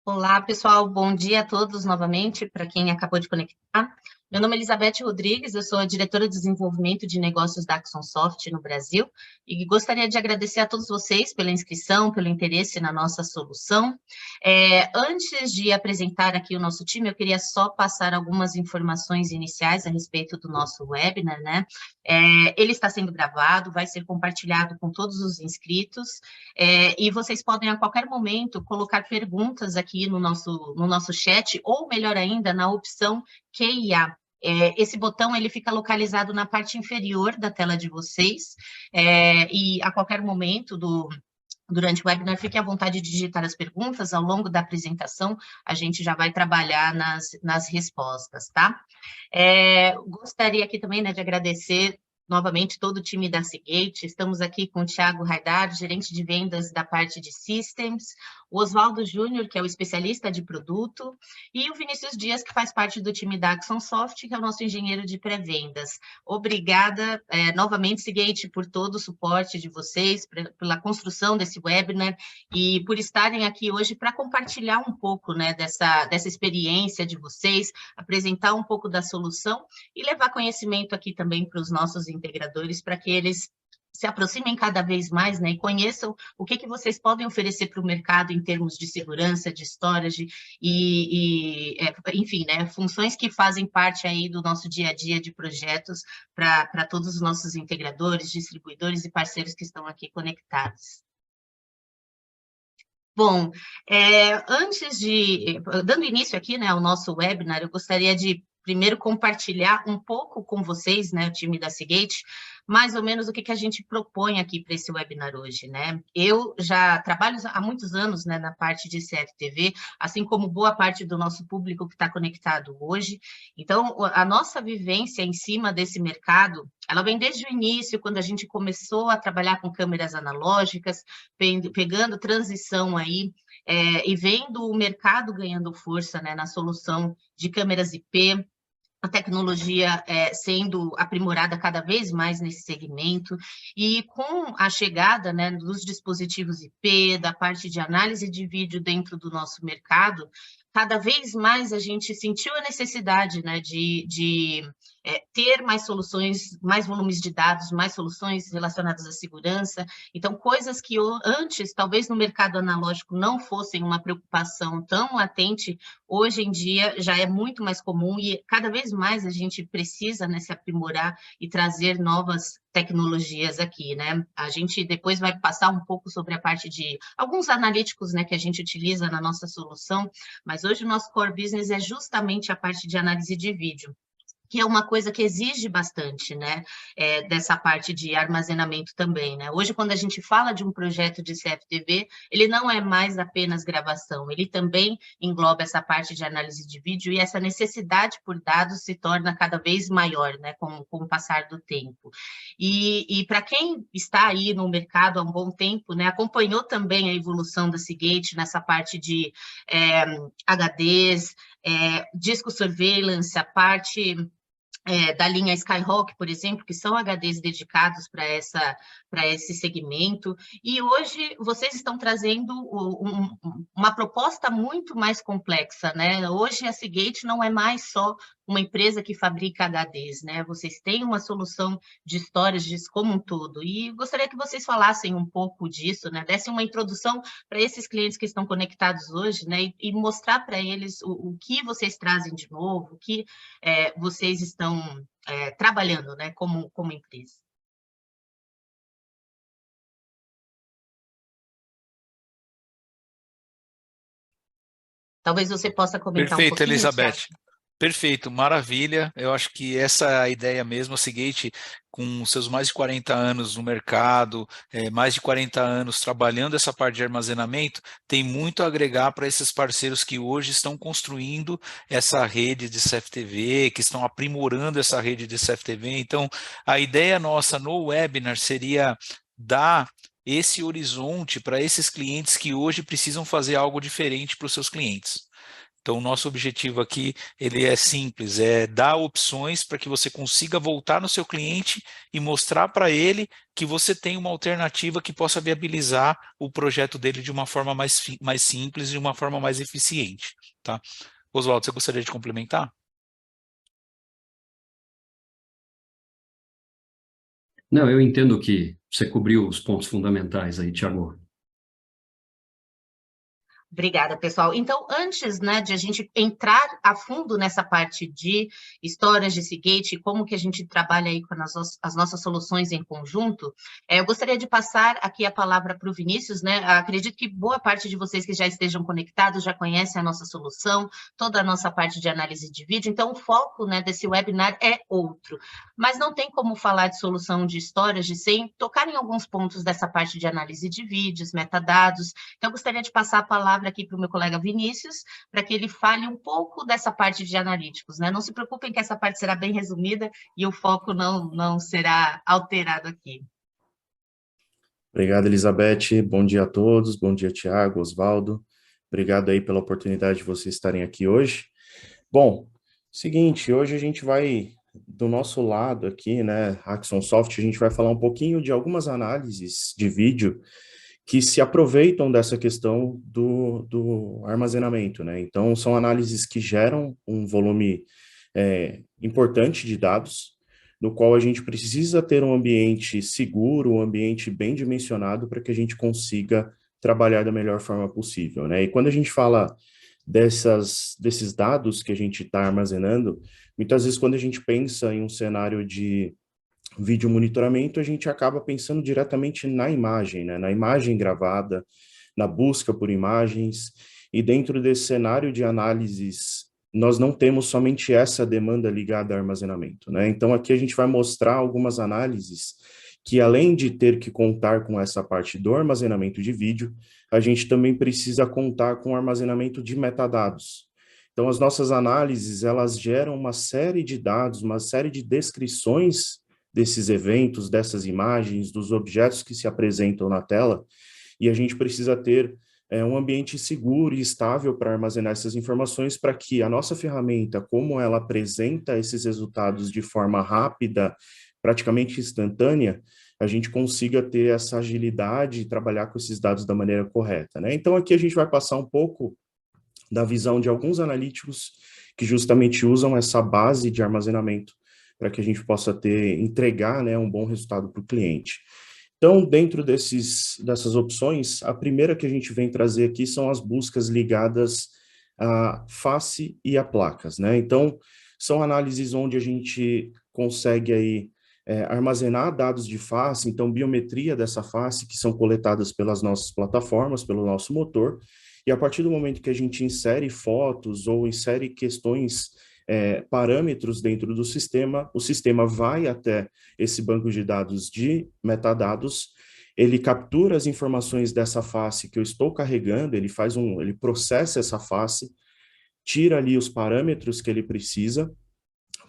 Olá, pessoal. Bom dia a todos novamente, para quem acabou de conectar. Meu nome é Elizabeth Rodrigues, eu sou a diretora de desenvolvimento de negócios da Axon Soft no Brasil e gostaria de agradecer a todos vocês pela inscrição, pelo interesse na nossa solução. Antes de apresentar aqui o nosso time, eu queria só passar algumas informações iniciais a respeito do nosso webinar, né? Ele está sendo gravado, vai ser compartilhado com todos os inscritos. E vocês podem, a qualquer momento, colocar perguntas aqui no nosso chat, ou, melhor ainda, na opção Q&A. Esse botão ele fica localizado na parte inferior da tela de vocês, e a qualquer momento durante o webinar, fique à vontade de digitar as perguntas. Ao longo da apresentação, a gente já vai trabalhar nas respostas, tá? Gostaria aqui também, né, de agradecer novamente todo o time da Seagate. Estamos aqui com o Thiago Haidar, gerente de vendas da parte de Systems, o Oswaldo Júnior, que é o especialista de produto, e o Vinícius Dias, que faz parte do time da Axon Soft, que é o nosso engenheiro de pré-vendas. Obrigada, novamente, Seagate, por todo o suporte de vocês, pela construção desse webinar e por estarem aqui hoje para compartilhar um pouco, né, dessa experiência de vocês, apresentar um pouco da solução e levar conhecimento aqui também para os nossos integradores, para que eles se aproximem cada vez mais, né, e conheçam o que vocês podem oferecer para o mercado em termos de segurança, de storage enfim, né, funções que fazem parte aí do nosso dia a dia de projetos para todos os nossos integradores, distribuidores e parceiros que estão aqui conectados. Bom, dando início aqui, né, ao nosso webinar, eu gostaria de primeiro compartilhar um pouco com vocês, né, o time da Seagate, mais ou menos o que a gente propõe aqui para esse webinar hoje, né? Eu já trabalho há muitos anos, né, na parte de CFTV, assim como boa parte do nosso público que está conectado hoje. Então, a nossa vivência em cima desse mercado, ela vem desde o início, quando a gente começou a trabalhar com câmeras analógicas, pegando transição aí, e vendo o mercado ganhando força, né, na solução de câmeras IP, a tecnologia sendo aprimorada cada vez mais nesse segmento, e com a chegada, né, dos dispositivos IP, da parte de análise de vídeo dentro do nosso mercado, cada vez mais a gente sentiu a necessidade, né, de ter mais soluções, mais volumes de dados, mais soluções relacionadas à segurança. Então, coisas que antes, talvez no mercado analógico, não fossem uma preocupação tão latente, hoje em dia já é muito mais comum e cada vez mais a gente precisa, né, se aprimorar e trazer novas tecnologias aqui, né? A gente depois vai passar um pouco sobre a parte de alguns analíticos, né, que a gente utiliza na nossa solução, mas hoje o nosso core business é justamente a parte de análise de vídeo, que é uma coisa que exige bastante, né, dessa parte de armazenamento também, né? Hoje, quando a gente fala de um projeto de CFTV, ele não é mais apenas gravação, ele também engloba essa parte de análise de vídeo, e essa necessidade por dados se torna cada vez maior, né, com o passar do tempo. E para quem está aí no mercado há um bom tempo, né, acompanhou também a evolução da Seagate nessa parte de HDs, disco surveillance, a parte da linha Skyhawk, por exemplo, que são HDs dedicados para esse segmento, e hoje vocês estão trazendo uma proposta muito mais complexa, né? Hoje a Seagate não é mais só uma empresa que fabrica HDs, né? Vocês têm uma solução de storages como um todo, e gostaria que vocês falassem um pouco disso, né? Dessem uma introdução para esses clientes que estão conectados hoje, né? E mostrar para eles o que vocês trazem de novo, o que vocês estão trabalhando, né, como empresa. Talvez você possa comentar um Perfeito, pouquinho, Thiago. Elizabeth. Perfeito, maravilha. Eu acho que essa é a ideia mesmo. A Seagate, com seus mais de 40 anos no mercado, mais de 40 anos trabalhando essa parte de armazenamento, tem muito a agregar para esses parceiros que hoje estão construindo essa rede de CFTV, que estão aprimorando essa rede de CFTV. Então, a ideia nossa no webinar seria dar esse horizonte para esses clientes que hoje precisam fazer algo diferente para os seus clientes. Então, o nosso objetivo aqui, ele é simples, é dar opções para que você consiga voltar no seu cliente e mostrar para ele que você tem uma alternativa que possa viabilizar o projeto dele de uma forma mais simples e de uma forma mais eficiente, tá? Oswaldo, você gostaria de complementar? Não, eu entendo que você cobriu os pontos fundamentais aí, Tiago. Obrigada, pessoal. Então, antes, né, de a gente entrar a fundo nessa parte de histórias de Seagate, como que a gente trabalha aí com as nossas soluções em conjunto, eu gostaria de passar aqui a palavra para o Vinícius, né? Acredito que boa parte de vocês que já estejam conectados já conhecem a nossa solução, toda a nossa parte de análise de vídeo, então o foco, né, desse webinar é outro. Mas não tem como falar de solução de histórias sem tocar em alguns pontos dessa parte de análise de vídeos, metadados. Então, eu gostaria de passar a palavra aqui para o meu colega Vinícius, para que ele fale um pouco dessa parte de analíticos, né? Não se preocupem que essa parte será bem resumida e o foco não será alterado aqui. Obrigado, Elizabeth. Bom dia a todos. Bom dia, Tiago, Oswaldo. Obrigado aí pela oportunidade de vocês estarem aqui hoje. Bom, seguinte, hoje a gente vai, do nosso lado aqui, né, Axon Soft, a gente vai falar um pouquinho de algumas análises de vídeo que se aproveitam dessa questão do armazenamento, né? Então, são análises que geram um volume importante de dados, no qual a gente precisa ter um ambiente seguro, um ambiente bem dimensionado para que a gente consiga trabalhar da melhor forma possível, né? E quando a gente fala desses dados que a gente está armazenando, muitas vezes quando a gente pensa em um cenário de vídeo monitoramento, a gente acaba pensando diretamente na imagem, né? Na imagem gravada, na busca por imagens, e dentro desse cenário de análises, nós não temos somente essa demanda ligada ao armazenamento, né? Então, aqui a gente vai mostrar algumas análises que, além de ter que contar com essa parte do armazenamento de vídeo, a gente também precisa contar com o armazenamento de metadados. Então, as nossas análises, elas geram uma série de dados, uma série de descrições desses eventos, dessas imagens, dos objetos que se apresentam na tela, e a gente precisa ter um ambiente seguro e estável para armazenar essas informações para que a nossa ferramenta, como ela apresenta esses resultados de forma rápida, praticamente instantânea, a gente consiga ter essa agilidade e trabalhar com esses dados da maneira correta, né? Então, aqui a gente vai passar um pouco da visão de alguns analíticos que justamente usam essa base de armazenamento para que a gente possa entregar, né, um bom resultado para o cliente. Então, dentro dessas opções, a primeira que a gente vem trazer aqui são as buscas ligadas à face e a placas, né? Então, são análises onde a gente consegue aí armazenar dados de face, então biometria dessa face, que são coletadas pelas nossas plataformas, pelo nosso motor, e a partir do momento que a gente insere fotos ou insere questões, parâmetros dentro do sistema, o sistema vai até esse banco de dados de metadados, ele captura as informações dessa face que eu estou carregando, ele processa essa face, tira ali os parâmetros que ele precisa,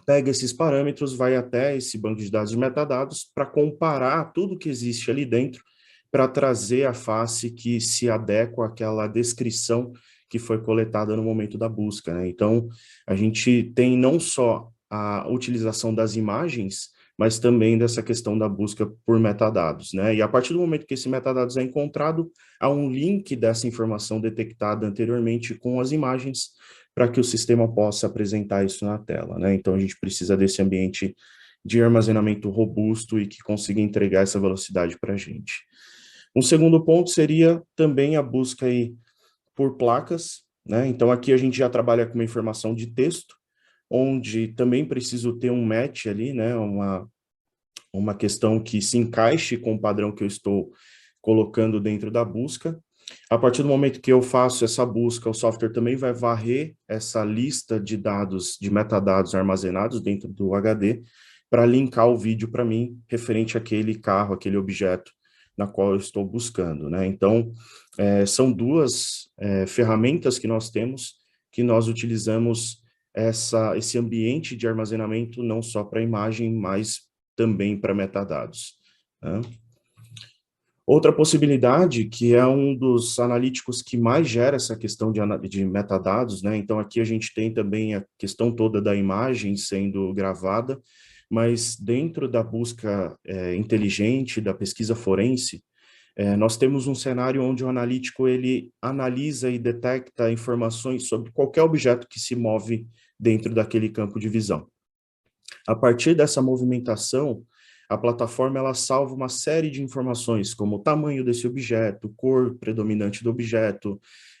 pega esses parâmetros, vai até esse banco de dados de metadados para comparar tudo que existe ali dentro, para trazer a face que se adequa àquela descrição que foi coletada no momento da busca, né? Então, a gente tem não só a utilização das imagens, mas também dessa questão da busca por metadados, né? E a partir do momento que esse metadados é encontrado, há um link dessa informação detectada anteriormente com as imagens para que o sistema possa apresentar isso na tela, né? Então, a gente precisa desse ambiente de armazenamento robusto e que consiga entregar essa velocidade para a gente. Um segundo ponto seria também a busca aí por placas, né? Então, aqui a gente já trabalha com uma informação de texto, onde também preciso ter um match ali, né? Uma questão que se encaixe com o padrão que eu estou colocando dentro da busca. A partir do momento que eu faço essa busca, o software também vai varrer essa lista de dados, de metadados armazenados dentro do HD, para linkar o vídeo para mim, referente àquele carro, aquele objeto na qual eu estou buscando, né? Então, são duas ferramentas que nós temos, que nós utilizamos esse ambiente de armazenamento não só para imagem, mas também para metadados, né? Outra possibilidade, que é um dos analíticos que mais gera essa questão de metadados, né? Então, aqui a gente tem também a questão toda da imagem sendo gravada, mas dentro da busca inteligente, da pesquisa forense, nós temos um cenário onde o analítico ele analisa e detecta informações sobre qualquer objeto que se move dentro daquele campo de visão. A partir dessa movimentação, a plataforma ela salva uma série de informações, como o tamanho desse objeto, cor predominante do objeto,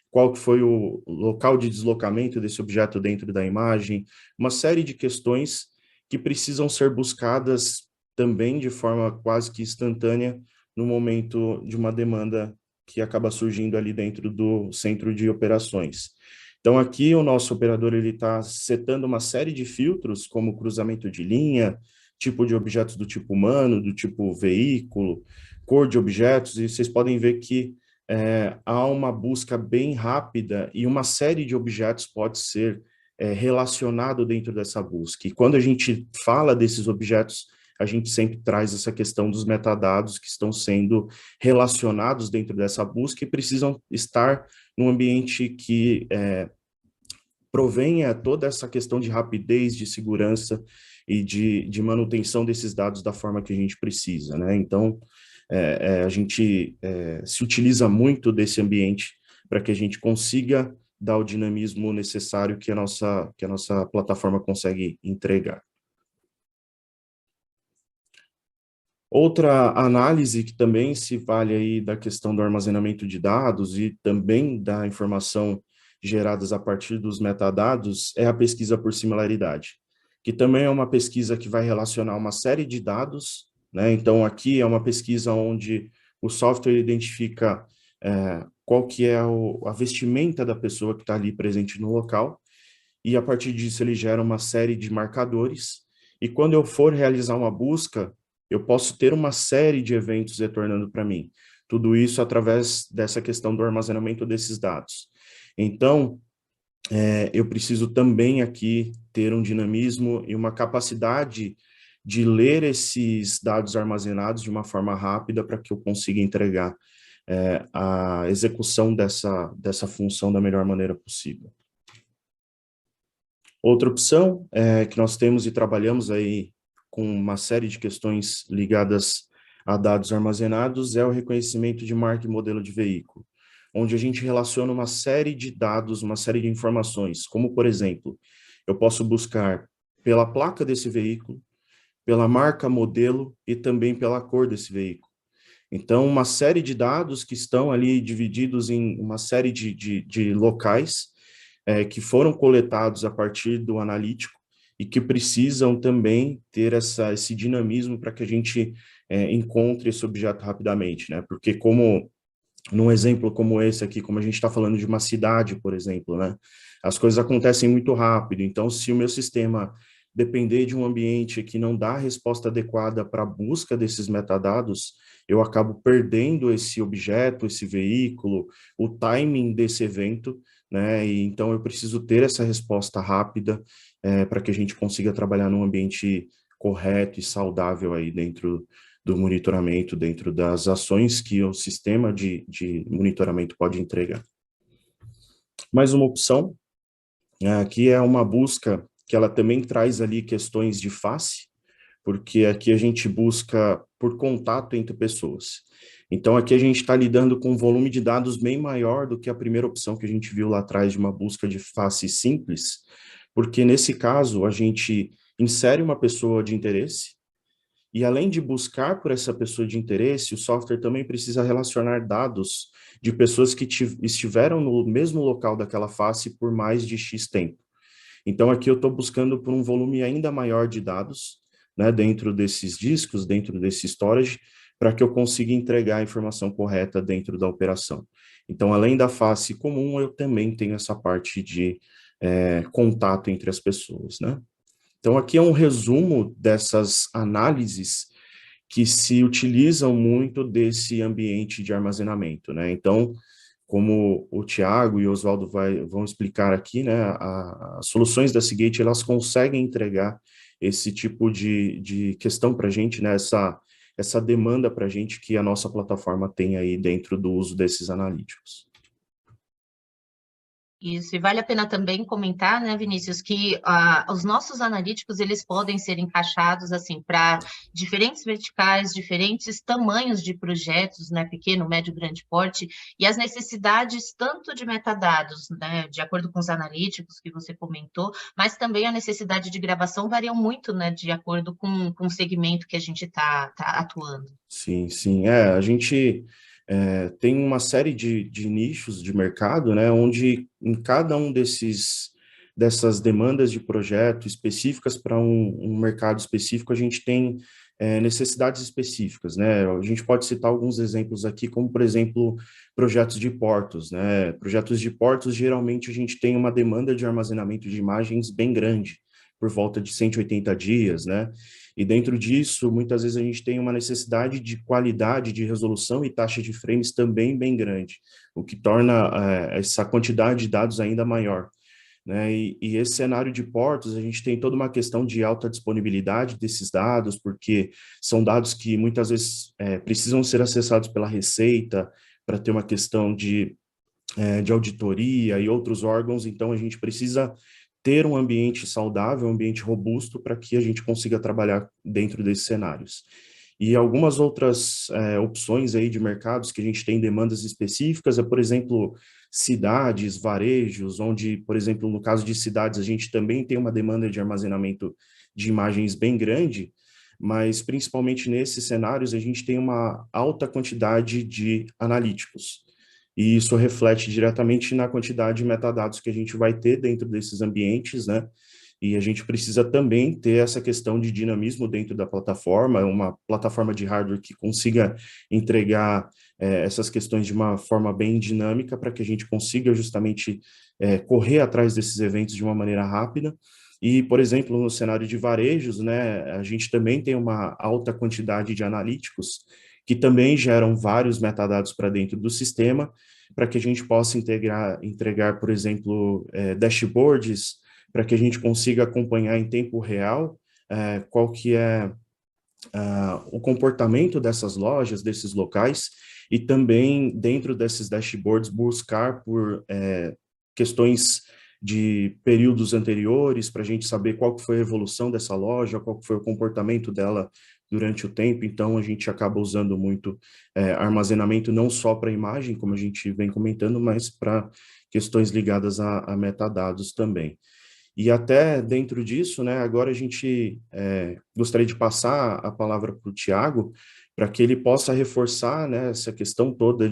qual que foi o local de deslocamento desse objeto dentro da imagem, uma série de questões que precisam ser buscadas também de forma quase que instantânea no momento de uma demanda que acaba surgindo ali dentro do centro de operações. Então, aqui o nosso operador está setando uma série de filtros, como cruzamento de linha, tipo de objetos do tipo humano, do tipo veículo, cor de objetos, e vocês podem ver que há uma busca bem rápida e uma série de objetos pode ser relacionado dentro dessa busca. E quando a gente fala desses objetos, a gente sempre traz essa questão dos metadados que estão sendo relacionados dentro dessa busca e precisam estar num ambiente que provenha toda essa questão de rapidez, de segurança e de manutenção desses dados da forma que a gente precisa, né? Então, a gente se utiliza muito desse ambiente para que a gente consiga dar o dinamismo necessário que a nossa plataforma consegue entregar. Outra análise que também se vale aí da questão do armazenamento de dados e também da informação geradas a partir dos metadados é a pesquisa por similaridade, que também é uma pesquisa que vai relacionar uma série de dados, né? Então, aqui é uma pesquisa onde o software identifica qual que é a vestimenta da pessoa que está ali presente no local, e a partir disso ele gera uma série de marcadores, e quando eu for realizar uma busca, eu posso ter uma série de eventos retornando para mim. Tudo isso através dessa questão do armazenamento desses dados. Então, eu preciso também aqui ter um dinamismo e uma capacidade de ler esses dados armazenados de uma forma rápida para que eu consiga entregar a execução dessa função da melhor maneira possível. Outra opção que nós temos e trabalhamos aí com uma série de questões ligadas a dados armazenados é o reconhecimento de marca e modelo de veículo, onde a gente relaciona uma série de dados, uma série de informações, como, por exemplo, eu posso buscar pela placa desse veículo, pela marca, modelo e também pela cor desse veículo. Então, uma série de dados que estão ali divididos em uma série de locais que foram coletados a partir do analítico e que precisam também ter esse dinamismo para que a gente encontre esse objeto rapidamente, né? Porque num exemplo como esse aqui, como a gente está falando de uma cidade, por exemplo, né? As coisas acontecem muito rápido, então se o meu sistema depender de um ambiente que não dá a resposta adequada para a busca desses metadados, eu acabo perdendo esse objeto, esse veículo, o timing desse evento, né? E então eu preciso ter essa resposta rápida para que a gente consiga trabalhar num ambiente correto e saudável aí dentro do monitoramento, dentro das ações que o sistema de monitoramento pode entregar. Mais uma opção, aqui é uma busca que ela também traz ali questões de face, porque aqui a gente busca por contato entre pessoas. Então, aqui a gente está lidando com um volume de dados bem maior do que a primeira opção que a gente viu lá atrás de uma busca de face simples, porque nesse caso a gente insere uma pessoa de interesse, e além de buscar por essa pessoa de interesse, o software também precisa relacionar dados de pessoas que estiveram no mesmo local daquela face por mais de X tempo. Então, aqui eu estou buscando por um volume ainda maior de dados, né, dentro desses discos, dentro desse storage, para que eu consiga entregar a informação correta dentro da operação. Então, além da face comum, eu também tenho essa parte de contato entre as pessoas, né? Então, aqui é um resumo dessas análises que se utilizam muito desse ambiente de armazenamento, né? Então, como o Thiago e o Oswaldo vão explicar aqui, né, as soluções da Seagate, elas conseguem entregar esse tipo de questão para a gente, né, essa demanda para a gente que a nossa plataforma tem aí dentro do uso desses analíticos. Isso, e vale a pena também comentar, né, Vinícius, que os nossos analíticos, eles podem ser encaixados, assim, para diferentes verticais, diferentes tamanhos de projetos, né, pequeno, médio, grande porte, e as necessidades tanto de metadados, né, de acordo com os analíticos que você comentou, mas também a necessidade de gravação variam muito, né, de acordo com o segmento que a gente tá atuando. Sim, sim. A gente tem uma série de nichos de mercado, né, onde em cada um dessas demandas de projeto específicas para um mercado específico, a gente tem necessidades específicas, né? A gente pode citar alguns exemplos aqui, como, por exemplo, projetos de portos, né? Projetos de portos, geralmente, a gente tem uma demanda de armazenamento de imagens bem grande, por volta de 180 dias, né? E dentro disso, muitas vezes a gente tem uma necessidade de qualidade de resolução e taxa de frames também bem grande, o que torna essa quantidade de dados ainda maior, né? E esse cenário de portos, a gente tem toda uma questão de alta disponibilidade desses dados, porque são dados que muitas vezes precisam ser acessados pela Receita para ter uma questão de auditoria e outros órgãos, então a gente precisa ter um ambiente saudável, um ambiente robusto para que a gente consiga trabalhar dentro desses cenários. E algumas outras opções aí de mercados que a gente tem demandas específicas por exemplo, cidades, varejos, onde, por exemplo, no caso de cidades, a gente também tem uma demanda de armazenamento de imagens bem grande, mas principalmente nesses cenários a gente tem uma alta quantidade de analíticos. E isso reflete diretamente na quantidade de metadados que a gente vai ter dentro desses ambientes, né? E a gente precisa também ter essa questão de dinamismo dentro da plataforma, uma plataforma de hardware que consiga entregar essas questões de uma forma bem dinâmica para que a gente consiga justamente correr atrás desses eventos de uma maneira rápida. E, por exemplo, no cenário de varejos, né, a gente também tem uma alta quantidade de analíticos que também geram vários metadados para dentro do sistema, para que a gente possa entregar, por exemplo, dashboards, para que a gente consiga acompanhar em tempo real qual que é o comportamento dessas lojas, desses locais, e também, dentro desses dashboards, buscar por questões de períodos anteriores, para a gente saber qual que foi a evolução dessa loja, qual que foi o comportamento dela durante o tempo. Então, a gente acaba usando muito armazenamento não só para imagem, como a gente vem comentando, mas para questões ligadas a metadados também. E até dentro disso, né, agora a gente gostaria de passar a palavra para o Thiago, para que ele possa reforçar, né, essa questão toda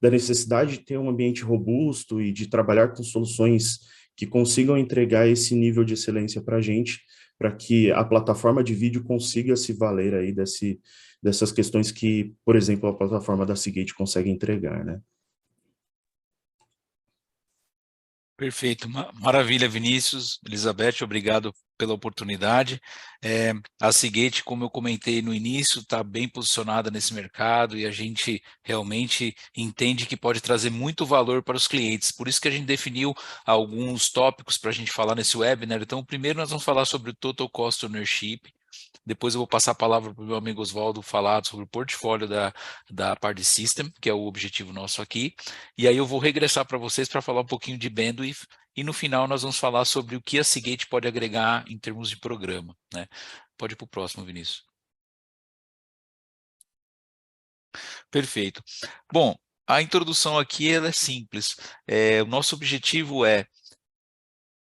da necessidade de ter um ambiente robusto e de trabalhar com soluções que consigam entregar esse nível de excelência para a gente, para que a plataforma de vídeo consiga se valer aí dessas questões que, por exemplo, a plataforma da Seagate consegue entregar, né? Perfeito, maravilha, Vinícius, Elizabeth, obrigado pela oportunidade. A Seagate, como eu comentei no início, está bem posicionada nesse mercado e a gente realmente entende que pode trazer muito valor para os clientes. Por isso que a gente definiu alguns tópicos para a gente falar nesse webinar. Então, primeiro nós vamos falar sobre o Total Cost Ownership. Depois eu vou passar a palavra para o meu amigo Oswaldo falar sobre o portfólio da parte de System, que é o objetivo nosso aqui. E aí eu vou regressar para vocês para falar um pouquinho de Bandwidth. E no final nós vamos falar sobre o que a Seagate pode agregar em termos de programa, né? Pode ir para o próximo, Vinícius. Perfeito. Bom, a introdução aqui ela é simples. O nosso objetivo é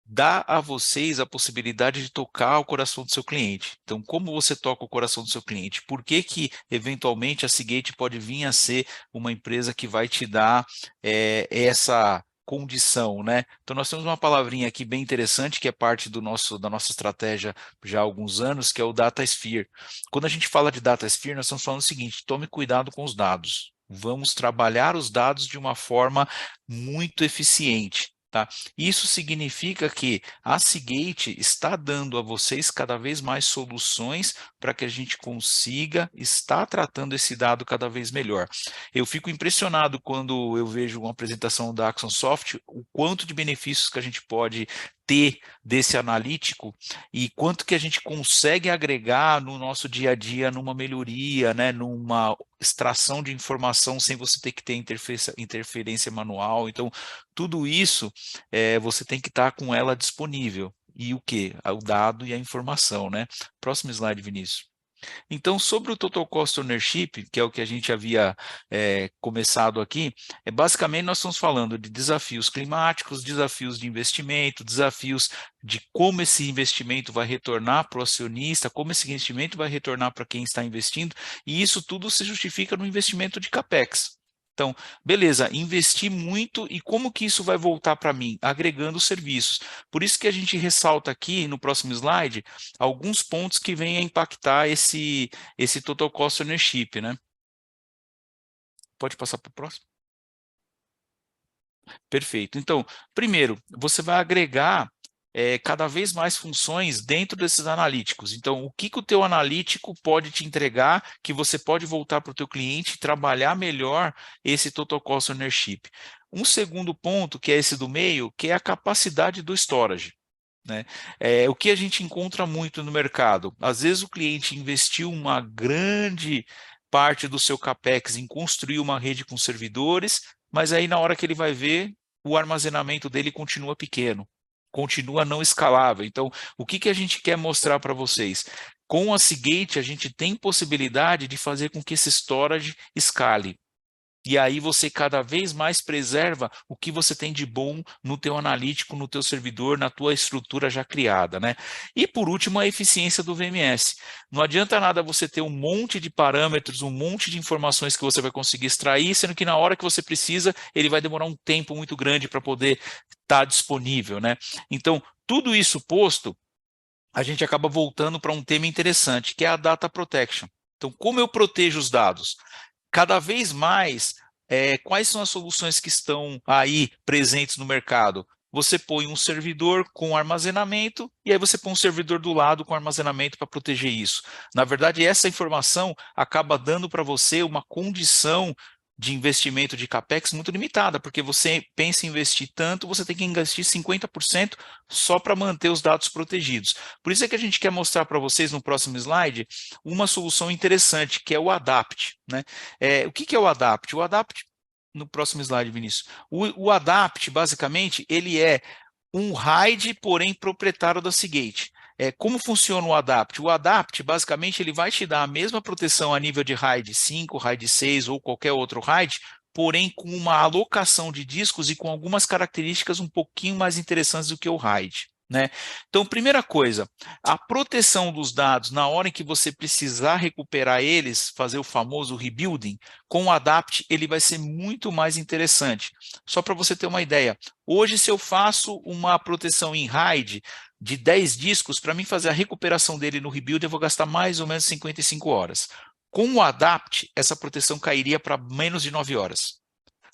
dá a vocês a possibilidade de tocar o coração do seu cliente. Então, como você toca o coração do seu cliente? Por que que, eventualmente, a Seagate pode vir a ser uma empresa que vai te dar essa condição, né? Então, nós temos uma palavrinha aqui bem interessante, que é parte da nossa estratégia já há alguns anos, que é o DataSphere. Quando a gente fala de DataSphere, nós estamos falando o seguinte, tome cuidado com os dados. Vamos trabalhar os dados de uma forma muito eficiente. Tá? Isso significa que a Seagate está dando a vocês cada vez mais soluções para que a gente consiga estar tratando esse dado cada vez melhor. Eu fico impressionado quando eu vejo uma apresentação da Axon Soft, o quanto de benefícios que a gente pode ter desse analítico e quanto que a gente consegue agregar no nosso dia a dia numa melhoria, né, numa extração de informação sem você ter que ter interferência manual. Então, tudo isso você tem que estar com ela disponível. E o quê? O dado e a informação, né? Próximo slide, Vinícius. Então, sobre o Total Cost Ownership, que é o que a gente havia começado aqui, basicamente nós estamos falando de desafios climáticos, desafios de investimento, desafios de como esse investimento vai retornar para o acionista, como esse investimento vai retornar para quem está investindo, e isso tudo se justifica no investimento de CAPEX. Então, beleza, investi muito e como que isso vai voltar para mim? Agregando serviços. Por isso que a gente ressalta aqui no próximo slide alguns pontos que vêm a impactar esse Total Cost Ownership, né? Pode passar para o próximo? Perfeito. Então, primeiro, você vai agregar cada vez mais funções dentro desses analíticos. Então, o que o teu analítico pode te entregar que você pode voltar para o teu cliente e trabalhar melhor esse Total Cost Ownership. Um segundo ponto, que é esse do meio, que é a capacidade do storage. Né? O que a gente encontra muito no mercado? Às vezes o cliente investiu uma grande parte do seu CAPEX em construir uma rede com servidores, mas aí na hora que ele vai ver, o armazenamento dele continua pequeno, continua não escalável. Então, o que a gente quer mostrar para vocês? Com a Seagate, a gente tem possibilidade de fazer com que esse storage escale. E aí você cada vez mais preserva o que você tem de bom no teu analítico, no teu servidor, na tua estrutura já criada, né? E por último, a eficiência do VMS. Não adianta nada você ter um monte de parâmetros, um monte de informações que você vai conseguir extrair, sendo que na hora que você precisa, ele vai demorar um tempo muito grande para poder estar disponível, né? Então, tudo isso posto, a gente acaba voltando para um tema interessante, que é a Data Protection. Então, como eu protejo os dados? Cada vez mais, quais são as soluções que estão aí presentes no mercado? Você põe um servidor com armazenamento e aí você põe um servidor do lado com armazenamento para proteger isso. Na verdade, essa informação acaba dando para você uma condição de investimento de CAPEX muito limitada, porque você pensa em investir tanto, você tem que investir 50% só para manter os dados protegidos. Por isso é que a gente quer mostrar para vocês no próximo slide uma solução interessante, que é o Adapt, né? O que é o Adapt? O Adapt, no próximo slide, Vinícius, o Adapt, basicamente, ele é um RAID, porém proprietário da Seagate. Como funciona o Adapt? O Adapt, basicamente, ele vai te dar a mesma proteção a nível de RAID 5, RAID 6 ou qualquer outro RAID, porém com uma alocação de discos e com algumas características um pouquinho mais interessantes do que o RAID. Né? Então, primeira coisa, a proteção dos dados na hora em que você precisar recuperar eles, fazer o famoso rebuilding, com o Adapt ele vai ser muito mais interessante. Só para você ter uma ideia, hoje se eu faço uma proteção em RAID de 10 discos, para mim fazer a recuperação dele no rebuild eu vou gastar mais ou menos 55 horas. Com o Adapt, essa proteção cairia para menos de 9 horas.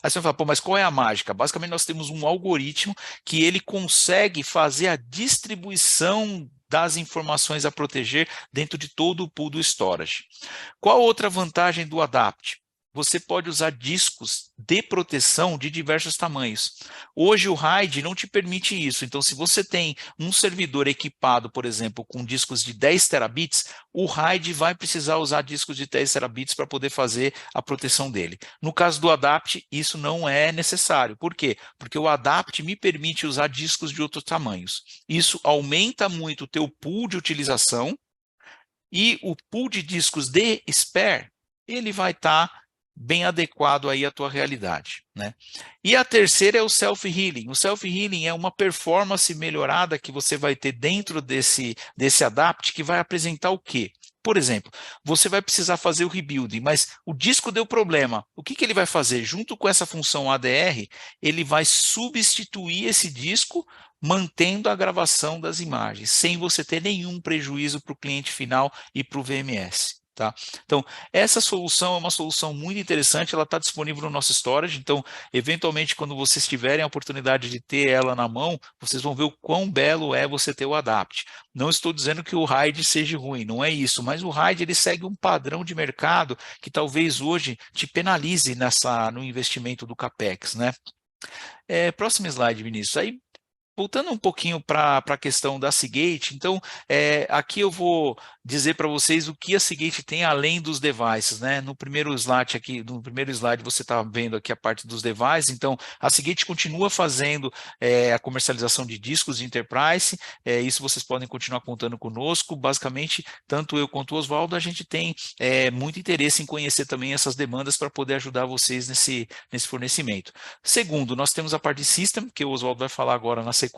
Aí você vai falar, pô, mas qual é a mágica? Basicamente, nós temos um algoritmo que ele consegue fazer a distribuição das informações a proteger dentro de todo o pool do storage. Qual outra vantagem do Adapt? Você pode usar discos de proteção de diversos tamanhos. Hoje o RAID não te permite isso. Então, se você tem um servidor equipado, por exemplo, com discos de 10 terabits, o RAID vai precisar usar discos de 10 terabits para poder fazer a proteção dele. No caso do Adapt, isso não é necessário. Por quê? Porque o Adapt me permite usar discos de outros tamanhos. Isso aumenta muito o teu pool de utilização e o pool de discos de spare, ele vai estar bem adequado aí à tua realidade, né? E a terceira é o self-healing. O self-healing é uma performance melhorada que você vai ter dentro desse Adapt que vai apresentar o quê? Por exemplo, você vai precisar fazer o rebuilding, mas o disco deu problema. O que ele vai fazer? Junto com essa função ADR, ele vai substituir esse disco mantendo a gravação das imagens, sem você ter nenhum prejuízo para o cliente final e para o VMS. Tá? Então, essa solução é uma solução muito interessante, ela está disponível no nosso storage, então, eventualmente, quando vocês tiverem a oportunidade de ter ela na mão, vocês vão ver o quão belo é você ter o Adapt. Não estou dizendo que o RAID seja ruim, não é isso, mas o RAID ele segue um padrão de mercado que talvez hoje te penalize no investimento do CAPEX, né? Próximo slide, Vinícius. Aí, voltando um pouquinho para a questão da Seagate, então, aqui eu vou dizer para vocês o que a Seagate tem além dos devices, né? No primeiro slide você está vendo aqui a parte dos devices, então a Seagate continua fazendo a comercialização de discos de Enterprise, isso vocês podem continuar contando conosco, basicamente, tanto eu quanto o Oswaldo, a gente tem muito interesse em conhecer também essas demandas para poder ajudar vocês nesse fornecimento. Segundo, nós temos a parte de System, que o Oswaldo vai falar agora na sequência.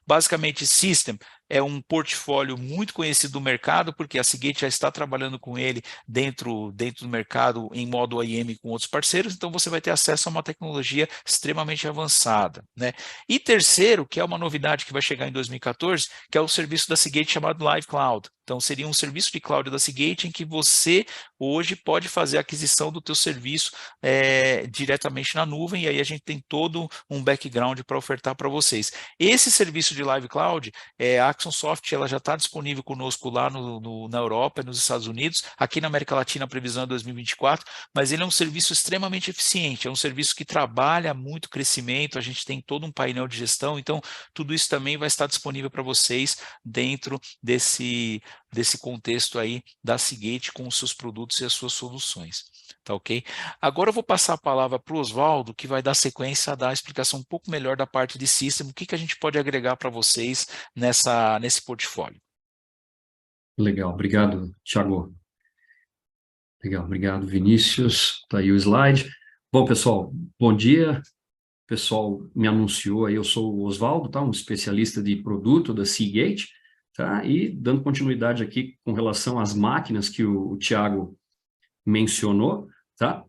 Basicamente, System é um portfólio muito conhecido do mercado, porque a Seagate já está trabalhando com ele dentro do mercado em modo OEM com outros parceiros, então você vai ter acesso a uma tecnologia extremamente avançada, né? E terceiro, que é uma novidade que vai chegar em 2014, que é o serviço da Seagate chamado Live Cloud. Então, seria um serviço de cloud da Seagate em que você hoje pode fazer a aquisição do teu serviço diretamente na nuvem, e aí a gente tem todo um background para ofertar para vocês. Esse serviço de Live Cloud, a Axon Soft, ela já está disponível conosco lá na Europa e nos Estados Unidos, aqui na América Latina a previsão é 2024, mas ele é um serviço extremamente eficiente, é um serviço que trabalha muito crescimento, a gente tem todo um painel de gestão, então tudo isso também vai estar disponível para vocês dentro desse contexto aí da Seagate com os seus produtos e as suas soluções, tá ok? Agora eu vou passar a palavra para o Oswaldo, que vai dar sequência a dar a explicação um pouco melhor da parte de System, o que a gente pode agregar para vocês nesse portfólio. Legal, obrigado, Thiago. Legal, obrigado, Vinícius. Está aí o slide. Bom, pessoal, bom dia. O pessoal me anunciou aí, eu sou o Oswaldo, tá? Um especialista de produto da Seagate, tá? E dando continuidade aqui com relação às máquinas que o Thiago mencionou, tá?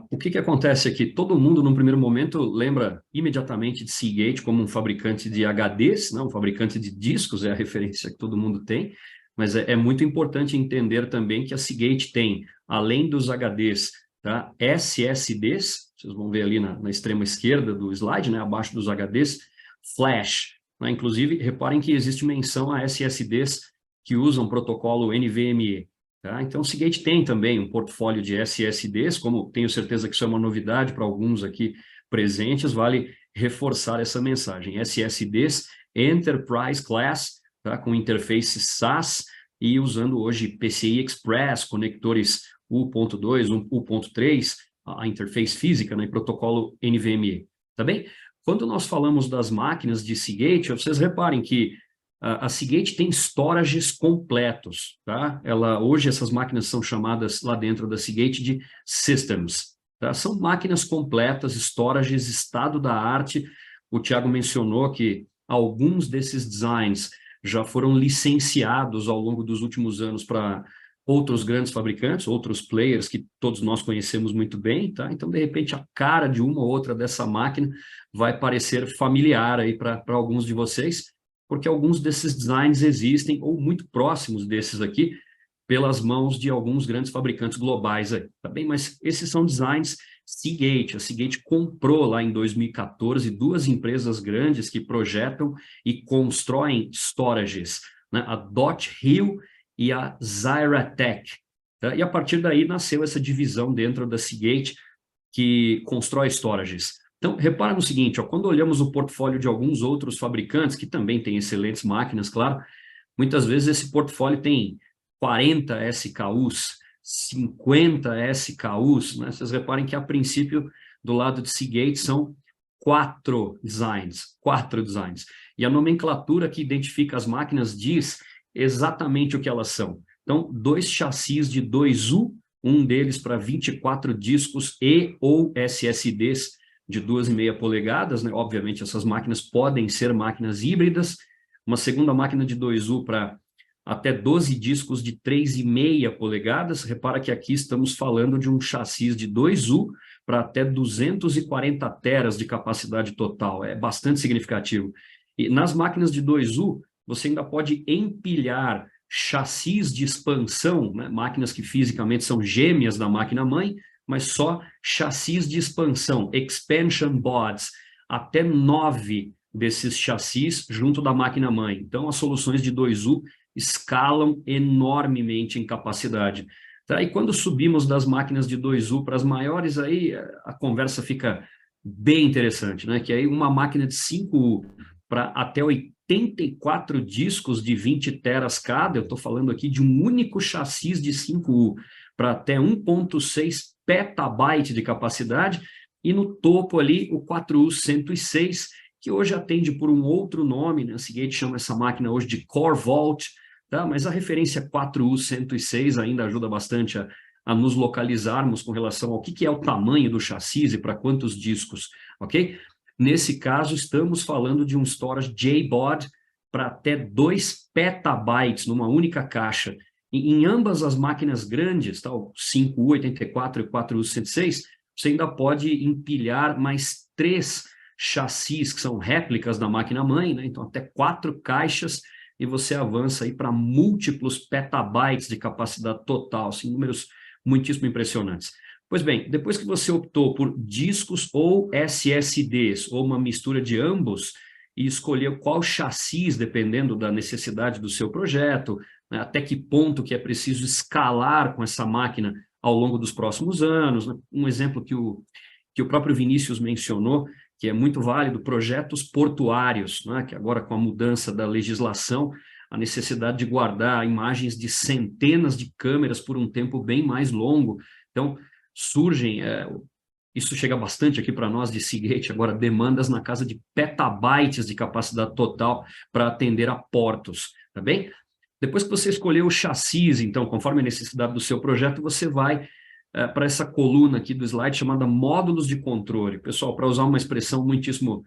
O que acontece aqui? Todo mundo, num primeiro momento, lembra imediatamente de Seagate como um fabricante de HDs, não? Um fabricante de discos, é a referência que todo mundo tem, mas é muito importante entender também que a Seagate tem, além dos HDs, tá? SSDs, vocês vão ver ali na extrema esquerda do slide, né? Abaixo dos HDs, Flash, né? Inclusive, reparem que existe menção a SSDs que usam protocolo NVMe. Tá? Então, o Seagate tem também um portfólio de SSDs, como tenho certeza que isso é uma novidade para alguns aqui presentes, vale reforçar essa mensagem. SSDs Enterprise Class, tá? Com interface SAS e usando hoje PCI Express, conectores U.2, U.3, a interface física, né? Protocolo NVMe. Tá bem? Quando nós falamos das máquinas de Seagate, vocês reparem que a Seagate tem storages completos, tá? Hoje essas máquinas são chamadas lá dentro da Seagate de systems, tá? São máquinas completas, storages, estado da arte. O Thiago mencionou que alguns desses designs já foram licenciados ao longo dos últimos anos para outros grandes fabricantes, outros players que todos nós conhecemos muito bem, tá? Então, de repente, a cara de uma ou outra dessa máquina vai parecer familiar aí para alguns de vocês, porque alguns desses designs existem, ou muito próximos desses aqui, pelas mãos de alguns grandes fabricantes globais aí, tá bem? Mas esses são designs Seagate. A Seagate comprou lá em 2014 duas empresas grandes que projetam e constroem storages, né? A Dot Hill e a Zyratech. Tá? E a partir daí nasceu essa divisão dentro da Seagate que constrói storages. Então, repara no seguinte, ó, quando olhamos o portfólio de alguns outros fabricantes, que também têm excelentes máquinas, claro, muitas vezes esse portfólio tem 40 SKUs, 50 SKUs, né? Vocês reparem que, a princípio, do lado de Seagate, são 4 designs. E a nomenclatura que identifica as máquinas diz exatamente o que elas são. Então, 2 chassis de 2U, um deles para 24 discos e ou SSDs, de 2,5 polegadas, né? Obviamente essas máquinas podem ser máquinas híbridas, uma segunda máquina de 2U para até 12 discos de 3,5 polegadas, repara que aqui estamos falando de um chassi de 2U para até 240 teras de capacidade total, é bastante significativo. E nas máquinas de 2U, você ainda pode empilhar chassis de expansão, né, máquinas que fisicamente são gêmeas da máquina-mãe, mas só chassis de expansão, expansion boards, até 9 desses chassis junto da máquina-mãe. Então, as soluções de 2U escalam enormemente em capacidade. Tá? E quando subimos das máquinas de 2U para as maiores, aí a conversa fica bem interessante, né? Que aí uma máquina de 5U para até 84 discos de 20 teras cada, eu estou falando aqui de um único chassis de 5U, para até 1.6 petabyte de capacidade, e no topo ali o 4U 106, que hoje atende por um outro nome, né? A Seagate chama essa máquina hoje de Core Vault, tá? Mas a referência 4U 106 ainda ajuda bastante a nos localizarmos com relação ao que é o tamanho do chassi e para quantos discos, ok? Nesse caso, estamos falando de um storage JBOD para até 2 petabytes numa única caixa. Em ambas as máquinas grandes, tá, o 5U84 e o 4U106, você ainda pode empilhar mais 3 chassis, que são réplicas da máquina-mãe, né? Então até 4 caixas, e você avança aí para múltiplos petabytes de capacidade total, assim, números muitíssimo impressionantes. Pois bem, depois que você optou por discos ou SSDs, ou uma mistura de ambos, e escolheu qual chassis, dependendo da necessidade do seu projeto, né, até que ponto que é preciso escalar com essa máquina ao longo dos próximos anos, né? Um exemplo que o próprio Vinícius mencionou, que é muito válido, projetos portuários, né, que agora com a mudança da legislação, a necessidade de guardar imagens de centenas de câmeras por um tempo bem mais longo. Então, surgem, isso chega bastante aqui para nós de Seagate, agora demandas na casa de petabytes de capacidade total para atender a portos, tá bem? Depois que você escolheu o chassis, então, conforme a necessidade do seu projeto, você vai para essa coluna aqui do slide chamada módulos de controle. Pessoal, para usar uma expressão muitíssimo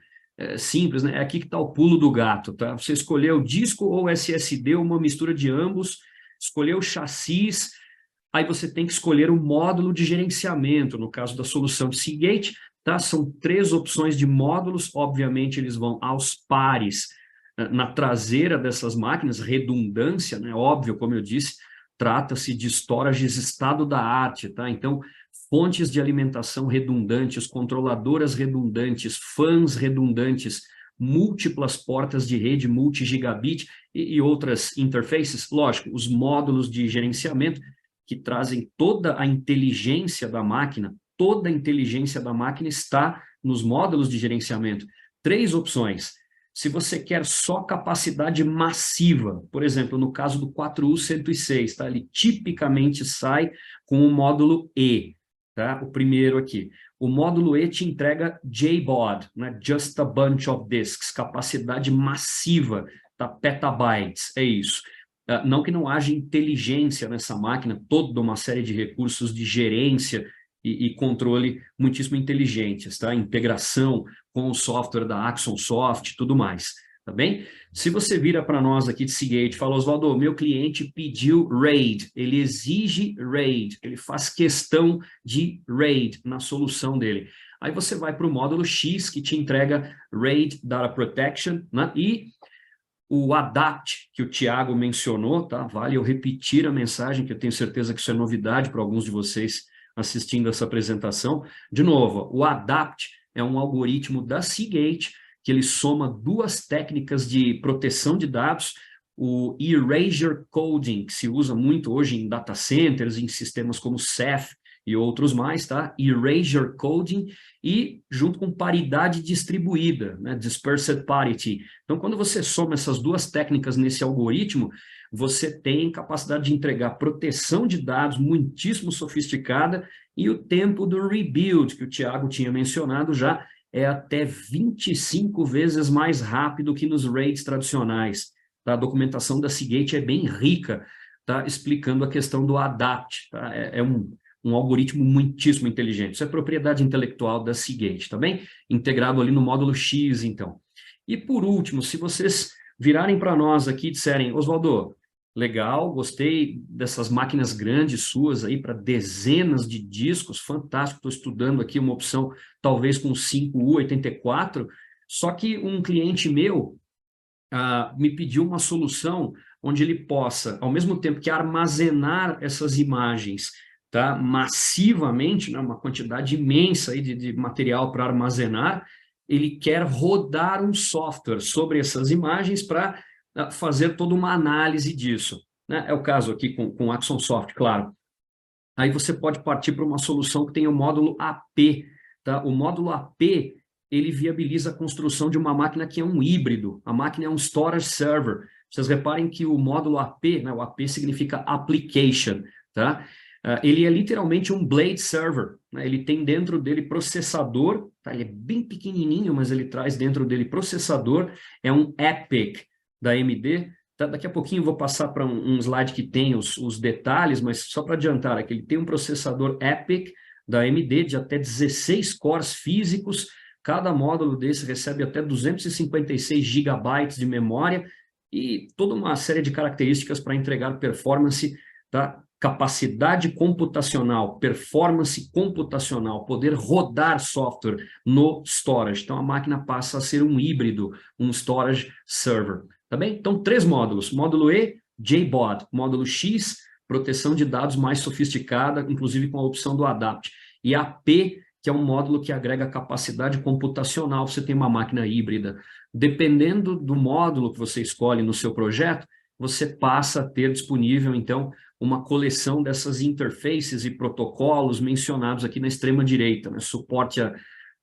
simples, né? É aqui que está o pulo do gato, tá? Você escolheu disco ou SSD, uma mistura de ambos, escolheu o chassis, aí você tem que escolher o módulo de gerenciamento, no caso da solução de Seagate, tá? São 3 opções de módulos, obviamente eles vão aos pares na traseira dessas máquinas, redundância, né? Óbvio, como eu disse, trata-se de storages estado da arte, tá? Então, fontes de alimentação redundantes, controladoras redundantes, fãs redundantes, múltiplas portas de rede multi-gigabit e outras interfaces, lógico, os módulos de gerenciamento que trazem toda a inteligência da máquina, toda a inteligência da máquina está nos módulos de gerenciamento. 3 opções. Se você quer só capacidade massiva, por exemplo, no caso do 4U106, tá? Ele tipicamente sai com o módulo E, tá? O primeiro aqui. O módulo E te entrega JBOD, né? Just a Bunch of Disks, capacidade massiva, tá? Petabytes, é isso. Não que não haja inteligência nessa máquina, toda uma série de recursos de gerência e controle muitíssimo inteligentes, tá? Integração com o software da Axon Soft, tudo mais, tá bem? Se você vira para nós aqui de Seagate e fala, Osvaldo, meu cliente pediu RAID, ele exige RAID, ele faz questão de RAID na solução dele. Aí você vai para o módulo X, que te entrega RAID Data Protection, né? E o ADAPT, que o Tiago mencionou, tá? Vale eu repetir a mensagem, que eu tenho certeza que isso é novidade para alguns de vocês assistindo essa apresentação. De novo, o ADAPT é um algoritmo da Seagate que ele soma 2 técnicas de proteção de dados, o Erasure Coding, que se usa muito hoje em data centers, em sistemas como Ceph e outros mais, tá? Erasure Coding, e junto com paridade distribuída, né? Dispersed Parity. Então, quando você soma essas 2 técnicas nesse algoritmo, você tem capacidade de entregar proteção de dados muitíssimo sofisticada, e o tempo do rebuild, que o Tiago tinha mencionado já, é até 25 vezes mais rápido que nos RAIDs tradicionais. Tá? A documentação da Seagate é bem rica, tá? Explicando a questão do ADAPT. Tá? É um algoritmo muitíssimo inteligente. Isso é propriedade intelectual da Seagate, tá bem? Integrado ali no módulo X, então. E por último, se vocês virarem para nós aqui e disserem, Osvaldo, legal, gostei dessas máquinas grandes suas aí para dezenas de discos, fantástico, estou estudando aqui uma opção talvez com 5U84, só que um cliente meu me pediu uma solução onde ele possa, ao mesmo tempo que armazenar essas imagens, tá, massivamente, né, uma quantidade imensa aí de material para armazenar, ele quer rodar um software sobre essas imagens para fazer toda uma análise disso, né? É o caso aqui com o Axon Soft, claro. Aí você pode partir para uma solução que tem o módulo AP, tá? O módulo AP, ele viabiliza a construção de uma máquina que é um híbrido. A máquina é um storage server. Vocês reparem que o módulo AP, né, o AP significa application, tá? Ele é literalmente um blade server, né? Ele tem dentro dele processador, tá? Ele é bem pequenininho, mas ele traz dentro dele processador, é um EPYC da AMD. Tá? Daqui a pouquinho eu vou passar para um slide que tem os detalhes, mas só para adiantar, é que ele tem um processador EPYC da AMD de até 16 cores físicos. Cada módulo desse recebe até 256 GB de memória e toda uma série de características para entregar performance, tá? Capacidade computacional, performance computacional, poder rodar software no storage. Então, a máquina passa a ser um híbrido, um storage server. Tá bem? Então, 3 módulos. Módulo E, JBOD. Módulo X, proteção de dados mais sofisticada, inclusive com a opção do Adapt. E a P, que é um módulo que agrega capacidade computacional, você tem uma máquina híbrida. Dependendo do módulo que você escolhe no seu projeto, você passa a ter disponível, então, uma coleção dessas interfaces e protocolos mencionados aqui na extrema direita, né? Suporte a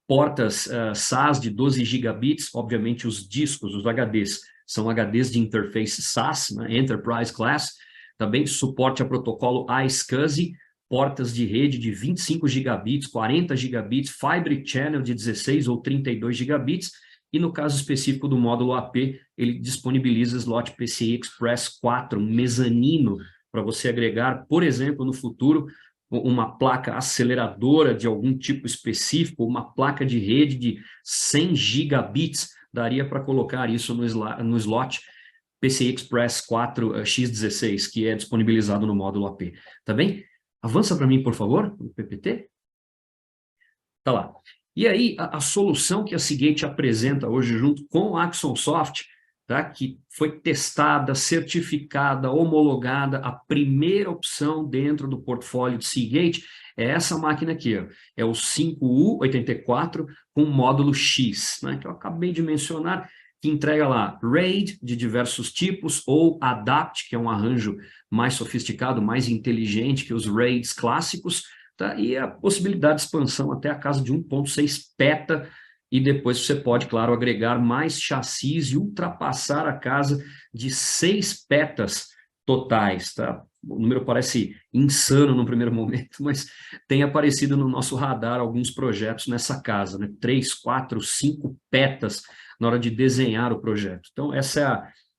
portas SAS de 12 gigabits, obviamente os discos, os HDs, são HDs de interface SAS, né? Enterprise Class, também suporte a protocolo iSCSI, portas de rede de 25 gigabits, 40 gigabits, Fibre Channel de 16 ou 32 gigabits, e no caso específico do módulo AP, ele disponibiliza slot PCI Express 4, um mezanino, para você agregar, por exemplo, no futuro, uma placa aceleradora de algum tipo específico, uma placa de rede de 100 gigabits, daria para colocar isso no slot PCI Express 4 x16, que é disponibilizado no módulo AP. Tá bem? Avança para mim, por favor, o PPT. Tá lá. E aí, a solução que a Seagate apresenta hoje junto com o Axon Soft, tá, que foi testada, certificada, homologada, a primeira opção dentro do portfólio de Seagate é essa máquina aqui, ó, é o 5U84 com módulo X, né, que eu acabei de mencionar, que entrega lá RAID de diversos tipos ou ADAPT, que é um arranjo mais sofisticado, mais inteligente que os RAIDs clássicos, tá, e a possibilidade de expansão até a casa de 1.6 peta, e depois você pode, claro, agregar mais chassis e ultrapassar a casa de 6 petas totais, tá? O número parece insano no primeiro momento, mas tem aparecido no nosso radar alguns projetos nessa casa, né? 3, 4, 5 petas na hora de desenhar o projeto. Então, essa é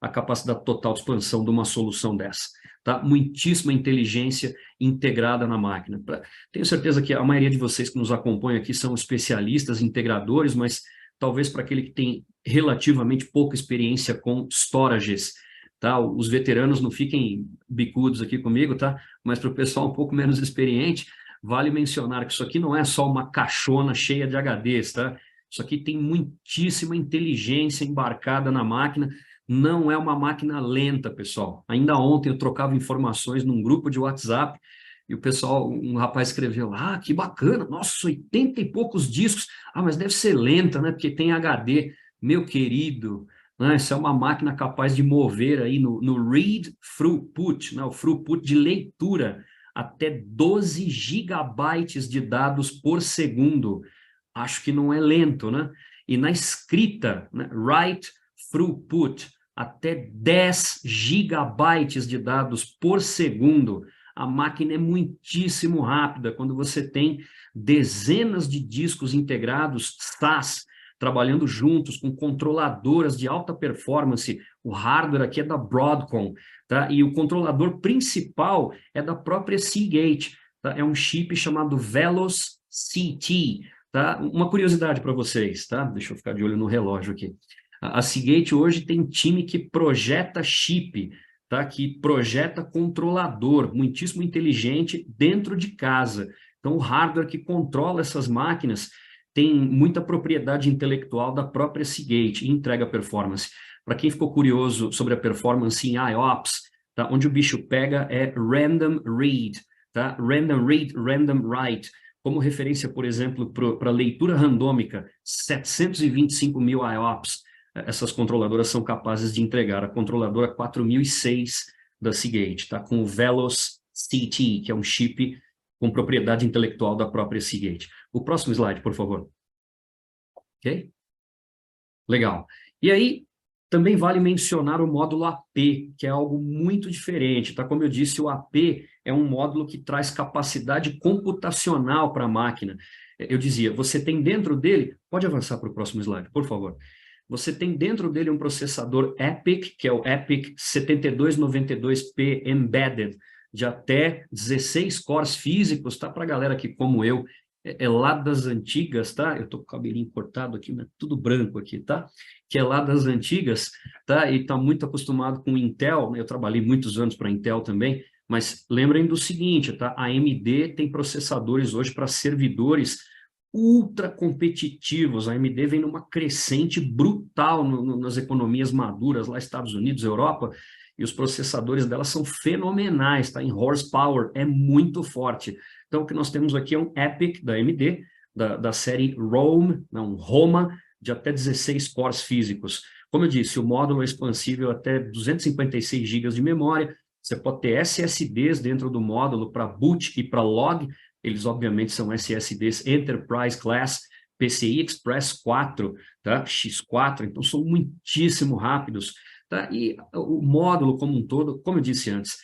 a capacidade total de expansão de uma solução dessa, tá? Muitíssima inteligência integrada na máquina. Tenho certeza que a maioria de vocês que nos acompanham aqui são especialistas, integradores, mas talvez para aquele que tem relativamente pouca experiência com storages, tá? Os veteranos não fiquem bicudos aqui comigo, tá? Mas para o pessoal um pouco menos experiente, vale mencionar que isso aqui não é só uma caixona cheia de HDs, tá? Isso aqui tem muitíssima inteligência embarcada na máquina. Não é uma máquina lenta, pessoal. Ainda ontem eu trocava informações num grupo de WhatsApp e o pessoal, um rapaz escreveu, que bacana, nossa, 80 e poucos discos. Mas deve ser lenta, né? Porque tem HD. Meu querido, né? Isso é uma máquina capaz de mover aí no read throughput, né? O throughput de leitura, até 12 gigabytes de dados por segundo. Acho que não é lento, né? E na escrita, né? Write throughput, até 10 gigabytes de dados por segundo. A máquina é muitíssimo rápida. Quando você tem dezenas de discos integrados SAS, trabalhando juntos com controladoras de alta performance, o hardware aqui é da Broadcom, tá? E o controlador principal é da própria Seagate, tá? É um chip chamado Velos CT, tá? Uma curiosidade para vocês, tá? Deixa eu ficar de olho no relógio aqui. A Seagate hoje tem time que projeta chip, tá? Que projeta controlador, muitíssimo inteligente dentro de casa. Então, o hardware que controla essas máquinas tem muita propriedade intelectual da própria Seagate e entrega performance. Para quem ficou curioso sobre a performance em IOPS, tá? Onde o bicho pega é random read, tá? Random read, random write. Como referência, por exemplo, para leitura randômica, 725 mil IOPS, essas controladoras são capazes de entregar. A controladora 4006 da Seagate, tá? Com o Velos CT, que é um chip com propriedade intelectual da própria Seagate. O próximo slide, por favor. Ok? Legal. E aí, também vale mencionar o módulo AP, que é algo muito diferente, tá? Como eu disse, o AP é um módulo que traz capacidade computacional para a máquina. Eu dizia, você tem dentro dele... Pode avançar para o próximo slide, por favor. Você tem dentro dele um processador EPIC, que é o EPIC 7292P Embedded, de até 16 cores físicos, tá? Para a galera que, como eu, é lá das antigas, tá? Eu tô com o cabelinho cortado aqui, mas tudo branco aqui, tá? Que é lá das antigas, tá? E tá muito acostumado com Intel, né? Eu trabalhei muitos anos para Intel também, mas lembrem do seguinte, tá? A AMD tem processadores hoje para servidores ultra competitivos. A AMD vem numa crescente brutal nas economias maduras, lá Estados Unidos, Europa, e os processadores dela são fenomenais, tá? Em horsepower, é muito forte. Então, o que nós temos aqui é um EPIC da AMD, da série Roma, de até 16 cores físicos. Como eu disse, o módulo é expansível até 256 GB de memória. Você pode ter SSDs dentro do módulo para boot e para log. Eles, obviamente, são SSDs Enterprise Class, PCI Express 4, tá? X4, então são muitíssimo rápidos. Tá? E o módulo como um todo, como eu disse antes,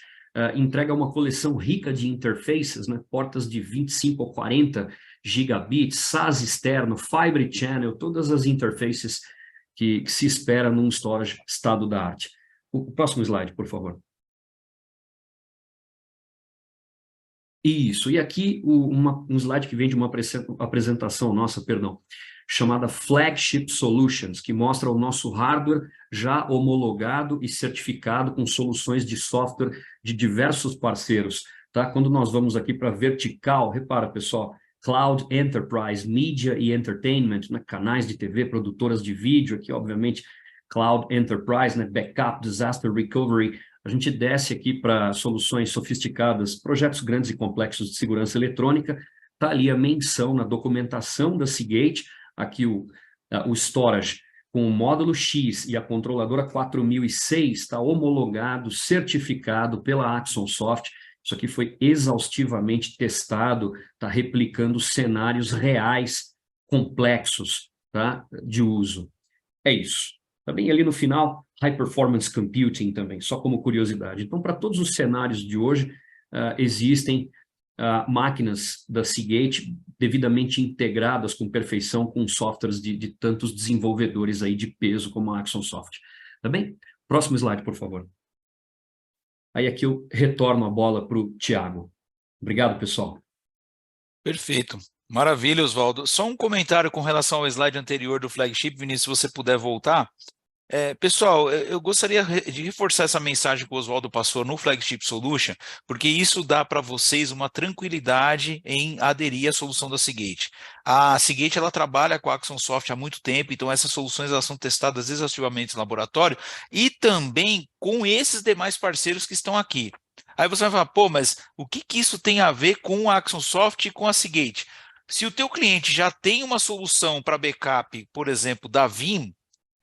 entrega uma coleção rica de interfaces, né? Portas de 25 ou 40 gigabits, SAS externo, Fibre Channel, todas as interfaces que se espera num storage estado da arte. O próximo slide, por favor. Isso, e aqui um slide que vem de uma apresentação nossa, perdão, chamada Flagship Solutions, que mostra o nosso hardware já homologado e certificado com soluções de software de diversos parceiros, tá? Quando nós vamos aqui para vertical, repara, pessoal, Cloud Enterprise, Media e Entertainment, né? Canais de TV, produtoras de vídeo, aqui, obviamente, Cloud Enterprise, né? Backup, Disaster Recovery. A gente desce aqui para soluções sofisticadas, projetos grandes e complexos de segurança eletrônica. Está ali a menção na documentação da Seagate, aqui o storage com o módulo X e a controladora 4006 está homologado, certificado pela Axon Soft. Isso aqui foi exaustivamente testado, está replicando cenários reais, complexos, tá? De uso. É isso. Também ali no final, High Performance Computing também, só como curiosidade. Então, para todos os cenários de hoje, existem máquinas da Seagate devidamente integradas com perfeição com softwares de tantos desenvolvedores aí de peso como a Axon Soft. Tá bem? Próximo slide, por favor. Aí aqui eu retorno a bola para o Thiago. Obrigado, pessoal. Perfeito. Maravilha, Oswaldo. Só um comentário com relação ao slide anterior do Flagship, Vinícius, se você puder voltar. Pessoal, eu gostaria de reforçar essa mensagem que o Oswaldo passou no Flagship Solution, porque isso dá para vocês uma tranquilidade em aderir à solução da Seagate. A Seagate ela trabalha com a Axon Soft há muito tempo, então essas soluções elas são testadas exaustivamente no laboratório e também com esses demais parceiros que estão aqui. Aí você vai falar, pô, mas o que isso tem a ver com a Axon Soft e com a Seagate? Se o teu cliente já tem uma solução para backup, por exemplo, da Vim,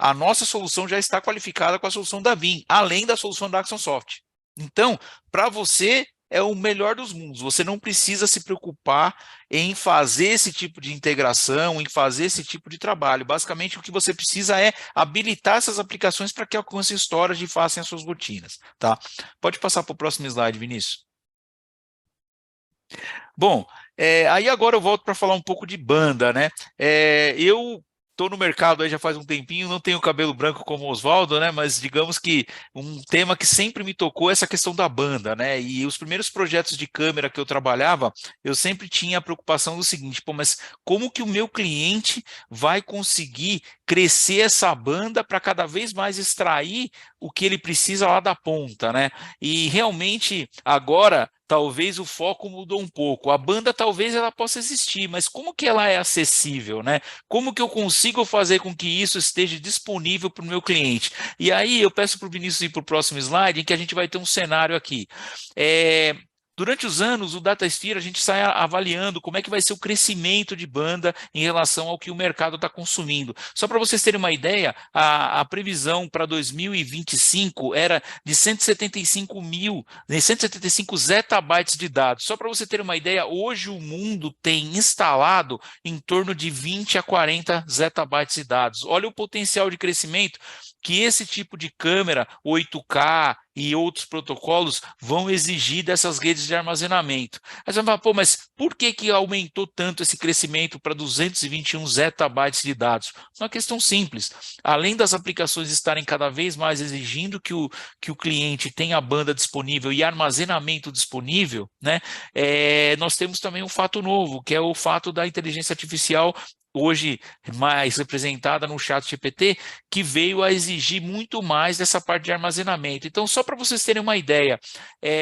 a nossa solução já está qualificada com a solução da Vim, além da solução da Axon Soft. Então, para você, é o melhor dos mundos. Você não precisa se preocupar em fazer esse tipo de integração, em fazer esse tipo de trabalho. Basicamente, o que você precisa é habilitar essas aplicações para que alcancem storage e façam as suas rotinas. Tá? Pode passar para o próximo slide, Vinícius. Bom, aí agora eu volto para falar um pouco de banda, né? Eu estou no mercado aí já faz um tempinho, não tenho cabelo branco como o Oswaldo, né? Mas digamos que um tema que sempre me tocou é essa questão da banda, né? E os primeiros projetos de câmera que eu trabalhava, eu sempre tinha a preocupação do seguinte, pô, mas como que o meu cliente vai conseguir crescer essa banda para cada vez mais extrair o que ele precisa lá da ponta, né? E realmente agora talvez o foco mudou um pouco. A banda talvez ela possa existir, mas como que ela é acessível, né? Como que eu consigo fazer com que isso esteja disponível para o meu cliente? E aí eu peço para o Vinícius ir para o próximo slide, em que a gente vai ter um cenário aqui. Durante os anos, o DataSphere, a gente sai avaliando como é que vai ser o crescimento de banda em relação ao que o mercado está consumindo. Só para vocês terem uma ideia, a previsão para 2025 era de 175 zettabytes de dados. Só para você ter uma ideia, hoje o mundo tem instalado em torno de 20 a 40 zettabytes de dados. Olha o potencial de crescimento que esse tipo de câmera 8K e outros protocolos vão exigir dessas redes de armazenamento. Aí você vai falar, pô, mas por que aumentou tanto esse crescimento para 221 zettabytes de dados? Uma questão simples. Além das aplicações estarem cada vez mais exigindo que o cliente tenha a banda disponível e armazenamento disponível, né, nós temos também um fato novo, que é o fato da inteligência artificial hoje mais representada no ChatGPT, que veio a exigir muito mais dessa parte de armazenamento. Então, só para vocês terem uma ideia,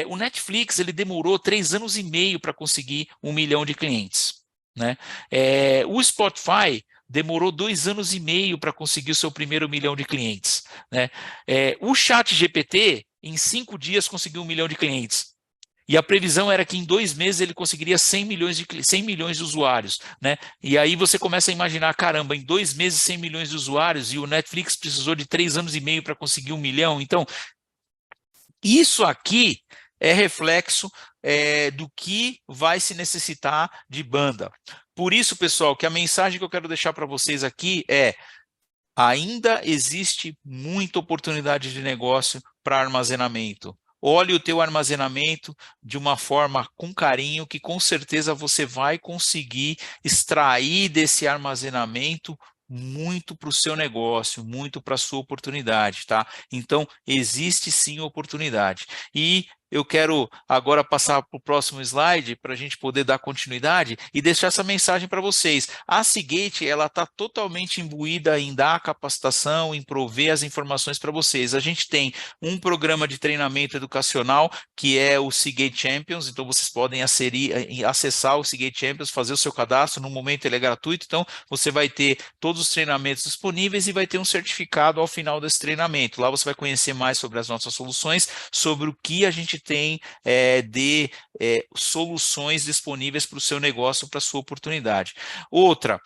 o Netflix ele demorou 3 anos e meio para conseguir 1 milhão de clientes, né? O Spotify demorou 2 anos e meio para conseguir o seu primeiro 1 milhão de clientes, né? O ChatGPT, em 5 dias, conseguiu 1 milhão de clientes. E a previsão era que em 2 meses ele conseguiria 100 milhões de usuários, né? E aí você começa a imaginar, caramba, em 2 meses 100 milhões de usuários e o Netflix precisou de 3 anos e meio para conseguir 1 milhão. Então, isso aqui é reflexo do que vai se necessitar de banda. Por isso, pessoal, que a mensagem que eu quero deixar para vocês aqui é: ainda existe muita oportunidade de negócio para armazenamento. Olhe o teu armazenamento de uma forma com carinho, que com certeza você vai conseguir extrair desse armazenamento muito para o seu negócio, muito para a sua oportunidade, tá? Então, existe sim oportunidade. E eu quero agora passar para o próximo slide para a gente poder dar continuidade e deixar essa mensagem para vocês. A Seagate, ela está totalmente imbuída em dar capacitação, em prover as informações para vocês. A gente tem um programa de treinamento educacional que é o Seagate Champions, então vocês podem acessar o Seagate Champions, fazer o seu cadastro, no momento ele é gratuito, então você vai ter todos os treinamentos disponíveis e vai ter um certificado ao final desse treinamento. Lá você vai conhecer mais sobre as nossas soluções, sobre o que a gente tem de soluções disponíveis para o seu negócio, para a sua oportunidade. Outra,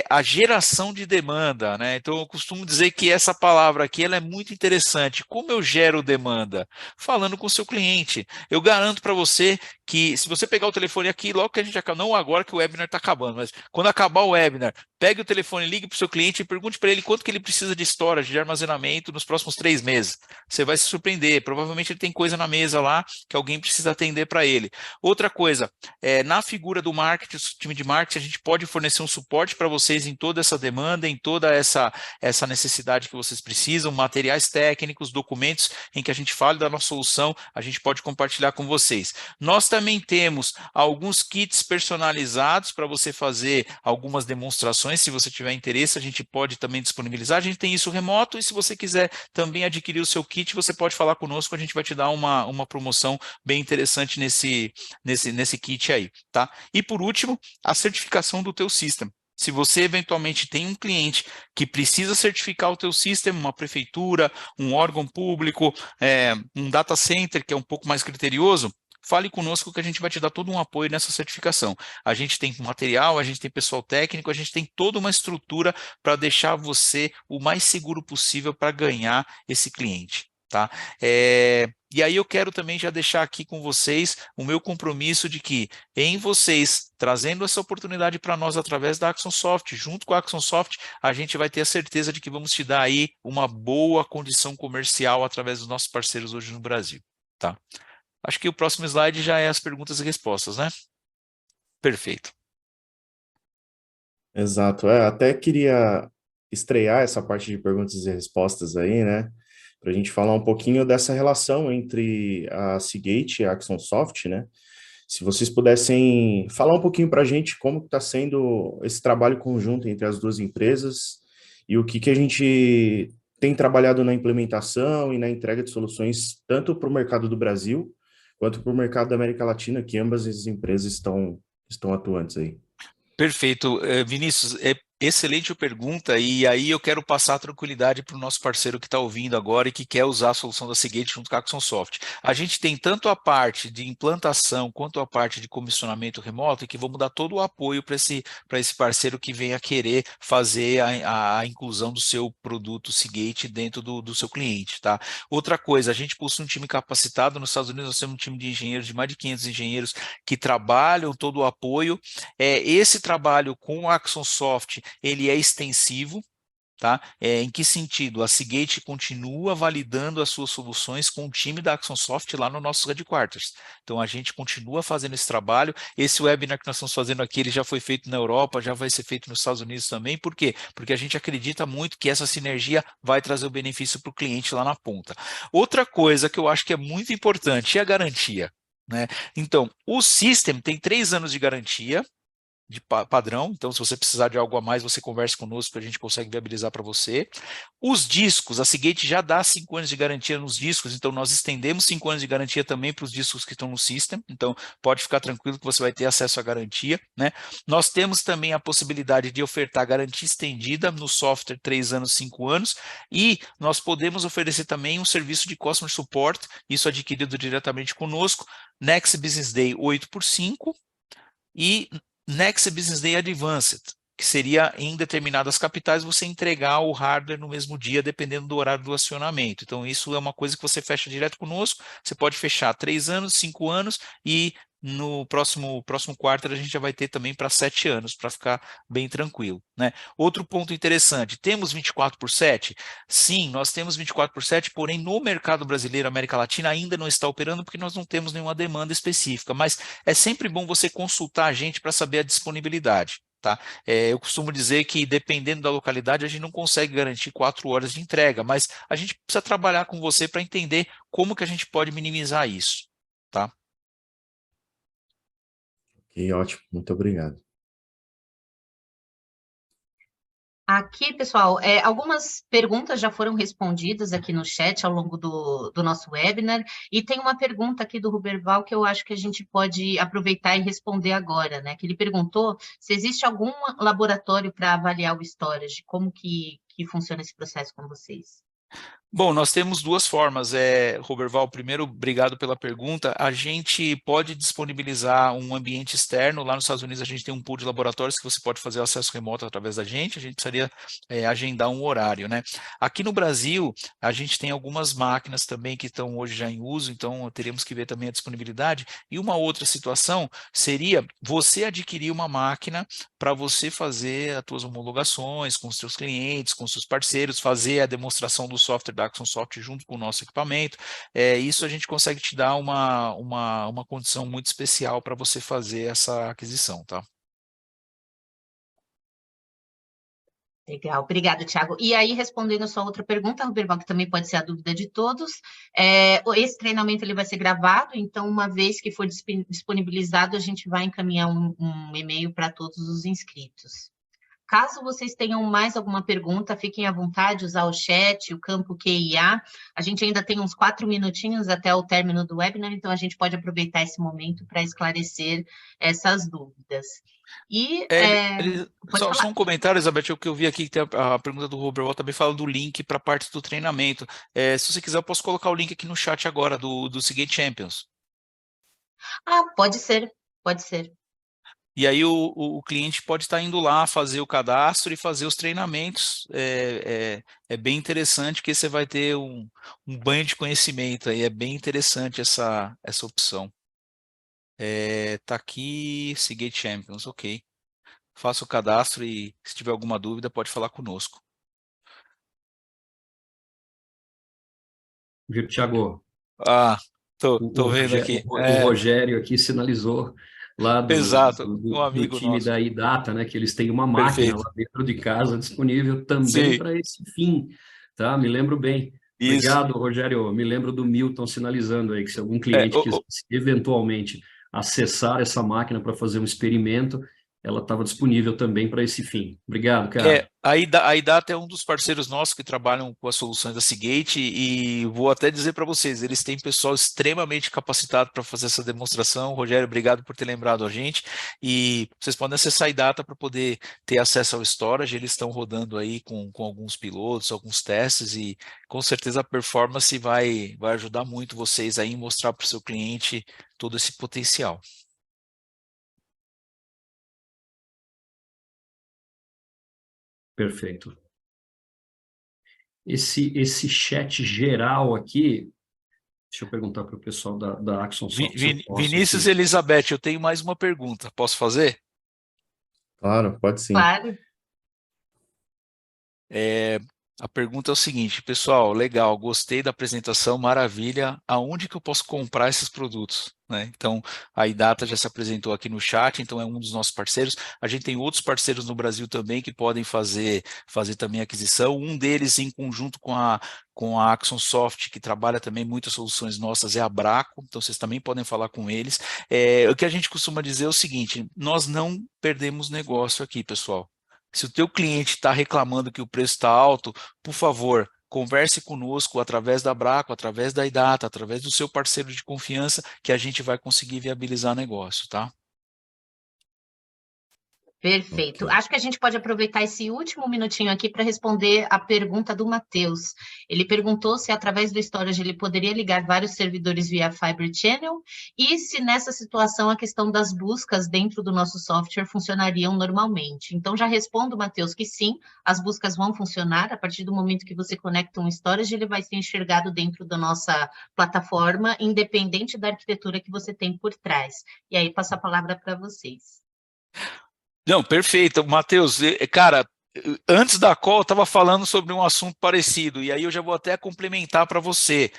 a geração de demanda, né? Então eu costumo dizer que essa palavra aqui ela é muito interessante. Como eu gero demanda? Falando com o seu cliente. Eu garanto para você que se você pegar o telefone aqui, logo que a gente acaba, não agora que o webinar está acabando, mas quando acabar o webinar, pegue o telefone, ligue para o seu cliente e pergunte para ele quanto que ele precisa de storage, de armazenamento nos próximos 3 meses. Você vai se surpreender. Provavelmente ele tem coisa na mesa lá que alguém precisa atender para ele. Outra coisa, na figura do marketing, o time de marketing, a gente pode fornecer um suporte para vocês em toda essa demanda, em toda essa necessidade que vocês precisam, materiais técnicos, documentos em que a gente fale da nossa solução, a gente pode compartilhar com vocês. Nós também temos alguns kits personalizados para você fazer algumas demonstrações. Se você tiver interesse, a gente pode também disponibilizar. A gente tem isso remoto e se você quiser também adquirir o seu kit, você pode falar conosco, a gente vai te dar uma promoção bem interessante nesse kit aí, tá? E por último, a certificação do teu system. Se você eventualmente tem um cliente que precisa certificar o teu sistema, uma prefeitura, um órgão público, um data center que é um pouco mais criterioso, fale conosco que a gente vai te dar todo um apoio nessa certificação. A gente tem material, a gente tem pessoal técnico, a gente tem toda uma estrutura para deixar você o mais seguro possível para ganhar esse cliente, tá? E aí eu quero também já deixar aqui com vocês o meu compromisso de que em vocês, trazendo essa oportunidade para nós através da AxonSoft, junto com a AxonSoft, a gente vai ter a certeza de que vamos te dar aí uma boa condição comercial através dos nossos parceiros hoje no Brasil, tá? Acho que o próximo slide já é as perguntas e respostas, né? Perfeito. Exato. Até queria estrear essa parte de perguntas e respostas aí, né? Para a gente falar um pouquinho dessa relação entre a Seagate e a AxonSoft, né? Se vocês pudessem falar um pouquinho para a gente como está sendo esse trabalho conjunto entre as duas empresas e o que a gente tem trabalhado na implementação e na entrega de soluções tanto para o mercado do Brasil quanto para o mercado da América Latina, que ambas as empresas estão atuantes aí. Perfeito. Vinícius, excelente pergunta, e aí eu quero passar a tranquilidade para o nosso parceiro que está ouvindo agora e que quer usar a solução da Seagate junto com a Axon Soft. A gente tem tanto a parte de implantação quanto a parte de comissionamento remoto, e que vamos dar todo o apoio para esse parceiro que venha querer fazer a inclusão do seu produto Seagate dentro do seu cliente, tá? Outra coisa, a gente possui um time capacitado. Nos Estados Unidos nós temos um time de engenheiros, de mais de 500 engenheiros que trabalham todo o apoio. Esse trabalho com a Axon Soft, ele é extensivo, tá? Em que sentido? A Seagate continua validando as suas soluções com o time da Axon Soft lá no nosso headquarters. Então, a gente continua fazendo esse trabalho. Esse webinar que nós estamos fazendo aqui, ele já foi feito na Europa, já vai ser feito nos Estados Unidos também. Por quê? Porque a gente acredita muito que essa sinergia vai trazer o benefício para o cliente lá na ponta. Outra coisa que eu acho que é muito importante é a garantia, né? Então, o System tem 3 anos de garantia, de padrão. Então, se você precisar de algo a mais, você conversa conosco, que a gente consegue viabilizar para você. Os discos, a Seagate já dá 5 anos de garantia nos discos, então nós estendemos 5 anos de garantia também para os discos que estão no System, então pode ficar tranquilo que você vai ter acesso à garantia, né? Nós temos também a possibilidade de ofertar garantia estendida no software 3 anos, 5 anos, e nós podemos oferecer também um serviço de Customer Support, isso adquirido diretamente conosco, Next Business Day 8x5 e Next Business Day Advanced, que seria em determinadas capitais você entregar o hardware no mesmo dia, dependendo do horário do acionamento. Então, isso é uma coisa que você fecha direto conosco. Você pode fechar 3 anos, 5 anos, e no próximo quarter a gente já vai ter também para 7 anos, para ficar bem tranquilo, né? Outro ponto interessante, temos 24/7? Sim, nós temos 24/7, porém no mercado brasileiro, América Latina, ainda não está operando porque nós não temos nenhuma demanda específica, mas é sempre bom você consultar a gente para saber a disponibilidade. Tá? Eu costumo dizer que, dependendo da localidade, a gente não consegue garantir 4 horas de entrega, mas a gente precisa trabalhar com você para entender como que a gente pode minimizar isso. Tá? Ok, ótimo, muito obrigado. Aqui, pessoal, algumas perguntas já foram respondidas aqui no chat ao longo do nosso webinar, e tem uma pergunta aqui do Ruberval que eu acho que a gente pode aproveitar e responder agora, né? Que ele perguntou se existe algum laboratório para avaliar o storage, como que funciona esse processo com vocês. Bom, nós temos 2 formas, Roberval. Primeiro, obrigado pela pergunta. A gente pode disponibilizar um ambiente externo. Lá nos Estados Unidos a gente tem um pool de laboratórios que você pode fazer acesso remoto através da gente. A gente precisaria agendar um horário, né? Aqui no Brasil, a gente tem algumas máquinas também que estão hoje já em uso, então teríamos que ver também a disponibilidade. E uma outra situação seria você adquirir uma máquina para você fazer as suas homologações com os seus clientes, com os seus parceiros, fazer a demonstração do software da Axon Soft junto com o nosso equipamento. Isso a gente consegue te dar uma condição muito especial para você fazer essa aquisição, tá? Legal, obrigada, Thiago. E aí, respondendo a sua outra pergunta, Roberval, que também pode ser a dúvida de todos, esse treinamento ele vai ser gravado, então, uma vez que for disponibilizado, a gente vai encaminhar um e-mail para todos os inscritos. Caso vocês tenham mais alguma pergunta, fiquem à vontade, usar o chat, o campo QIA. A gente ainda tem uns 4 minutinhos até o término do webinar, então a gente pode aproveitar esse momento para esclarecer essas dúvidas. E só um comentário, Elizabeth, o que eu vi aqui, que tem a pergunta do Roberval também fala do link para a parte do treinamento. Se você quiser, eu posso colocar o link aqui no chat agora, do Seagate Champions. Pode ser, pode ser. E aí o cliente pode estar indo lá fazer o cadastro e fazer os treinamentos. É bem interessante, que você vai ter um banho de conhecimento aí. É bem interessante essa opção. Tá aqui, Seagate Champions, ok. Faça o cadastro e, se tiver alguma dúvida, pode falar conosco. Viu, Thiago? Tô vendo aqui. O Rogério aqui sinalizou lá Exato, um do amigo time nosso. da iData, né, que eles têm uma máquina lá dentro de casa disponível também para esse fim, tá? Me lembro bem. Isso. Obrigado, Rogério. Me lembro do Milton sinalizando aí que, se algum cliente quisesse eventualmente acessar essa máquina para fazer um experimento, ela estava disponível também para esse fim. Obrigado, cara. A Idata é um dos parceiros nossos que trabalham com as soluções da Seagate e vou até dizer para vocês, eles têm pessoal extremamente capacitado para fazer essa demonstração. Rogério, obrigado por ter lembrado a gente e vocês podem acessar a Idata para poder ter acesso ao storage, eles estão rodando aí com alguns pilotos, alguns testes e com certeza a performance vai ajudar muito vocês aí em mostrar para o seu cliente todo esse potencial. Perfeito. Esse chat geral aqui, deixa eu perguntar para o pessoal da Axon Soft se eu posso Vinícius aqui. e Elizabeth, eu tenho mais uma pergunta, posso fazer? Claro, pode sim. Claro. A pergunta é o seguinte, pessoal, legal, gostei da apresentação, maravilha, aonde que eu posso comprar esses produtos? Né? Então, a Idata já se apresentou aqui no chat, então é um dos nossos parceiros. A gente tem outros parceiros no Brasil também que podem fazer também aquisição. Um deles, em conjunto com a Axon Soft, que trabalha também muitas soluções nossas, é a Braco, então vocês também podem falar com eles. O que a gente costuma dizer é o seguinte, nós não perdemos negócio aqui, pessoal. Se o teu cliente está reclamando que o preço está alto, por favor, converse conosco através da Braco, através da Idata, através do seu parceiro de confiança, que a gente vai conseguir viabilizar negócio, tá? Perfeito. Ok. Acho que a gente pode aproveitar esse último minutinho aqui para responder a pergunta do Matheus. Ele perguntou se através do storage ele poderia ligar vários servidores via Fiber Channel e se nessa situação a questão das buscas dentro do nosso software funcionariam normalmente. Então já respondo, Matheus, que sim, as buscas vão funcionar. A partir do momento que você conecta um storage, ele vai ser enxergado dentro da nossa plataforma, independente da arquitetura que você tem por trás. E aí passo a palavra para vocês. Não, perfeito. Matheus, cara, antes da call eu estava falando sobre um assunto parecido, e aí eu já vou até complementar para você.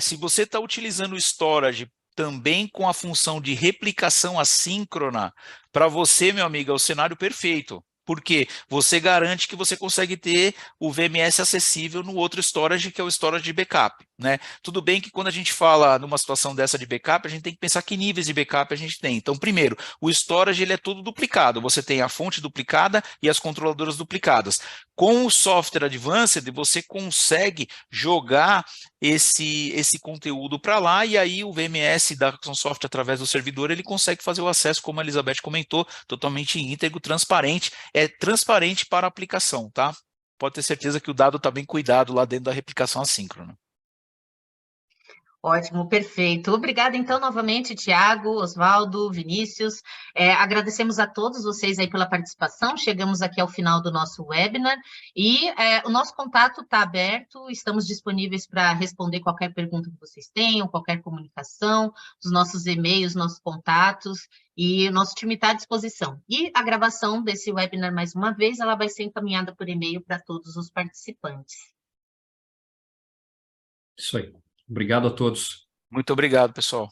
Se você está utilizando o storage também com a função de replicação assíncrona, para você, meu amigo, é o cenário perfeito. Porque você garante que você consegue ter o VMS acessível no outro storage, que é o storage de backup, né? Tudo bem que quando a gente fala numa situação dessa de backup, a gente tem que pensar que níveis de backup a gente tem. Então, primeiro, o storage ele é todo duplicado. Você tem a fonte duplicada e as controladoras duplicadas. Com o software Advanced, você consegue jogar esse conteúdo para lá e aí o VMS da Axon Soft através do servidor ele consegue fazer o acesso, como a Elizabeth comentou, totalmente íntegro, transparente. É transparente para a aplicação, tá? Pode ter certeza que o dado está bem cuidado lá dentro da replicação assíncrona. Ótimo, perfeito. Obrigada, então, novamente, Tiago, Osvaldo, Vinícius. Agradecemos a todos vocês aí pela participação. Chegamos aqui ao final do nosso webinar e o nosso contato está aberto, estamos disponíveis para responder qualquer pergunta que vocês tenham, qualquer comunicação, os nossos e-mails, nossos contatos, e o nosso time está à disposição. E a gravação desse webinar, mais uma vez, ela vai ser encaminhada por e-mail para todos os participantes. Isso aí. Obrigado a todos. Muito obrigado, pessoal.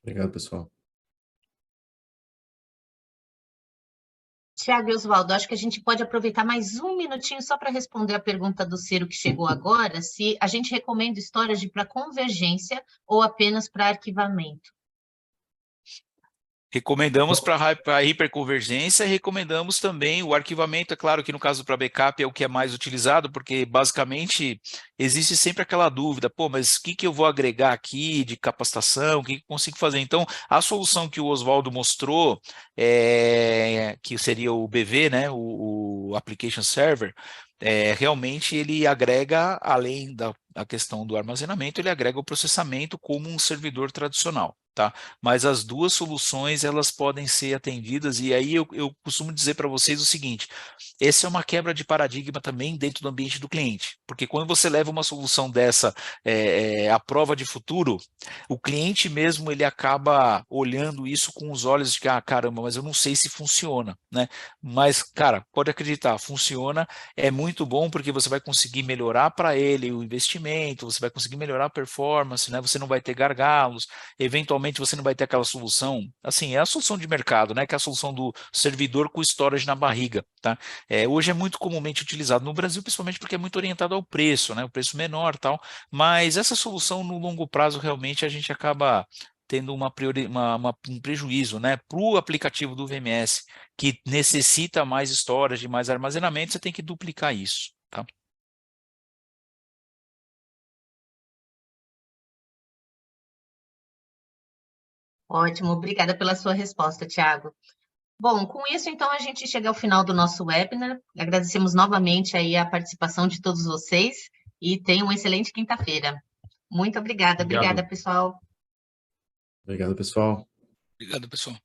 Obrigado, pessoal. Tiago e Osvaldo, acho que a gente pode aproveitar mais um minutinho só para responder a pergunta do Ciro que chegou agora, se a gente recomenda storage para convergência ou apenas para arquivamento. Recomendamos para a hiperconvergência, recomendamos também o arquivamento, é claro que no caso para backup é o que é mais utilizado, porque basicamente existe sempre aquela dúvida, pô, mas o que eu vou agregar aqui de capacitação, o que eu consigo fazer? Então, a solução que o Osvaldo mostrou, que seria o BV, né, o Application Server, realmente ele agrega, além da questão do armazenamento, ele agrega o processamento como um servidor tradicional. Tá? Mas as duas soluções elas podem ser atendidas e aí eu costumo dizer para vocês o seguinte, essa é uma quebra de paradigma também dentro do ambiente do cliente, porque quando você leva uma solução dessa à prova de futuro, o cliente mesmo ele acaba olhando isso com os olhos de que, caramba, mas eu não sei se funciona, né? Mas, cara, pode acreditar, funciona, é muito bom porque você vai conseguir melhorar para ele o investimento, você vai conseguir melhorar a performance, né? Você não vai ter gargalos, eventualmente você não vai ter aquela solução, assim, é a solução de mercado, né, que é a solução do servidor com storage na barriga, tá? Hoje é muito comumente utilizado no Brasil, principalmente porque é muito orientado ao preço, né, o preço menor tal, mas essa solução no longo prazo realmente a gente acaba tendo um prejuízo, né? Para o aplicativo do VMS, que necessita mais storage, mais armazenamento, você tem que duplicar isso, tá? Ótimo, obrigada pela sua resposta, Thiago. Bom, com isso, então, a gente chega ao final do nosso webinar. Agradecemos novamente aí a participação de todos vocês e tenham uma excelente quinta-feira. Muito obrigada, Obrigado. pessoal. Obrigado, pessoal. Obrigado, pessoal.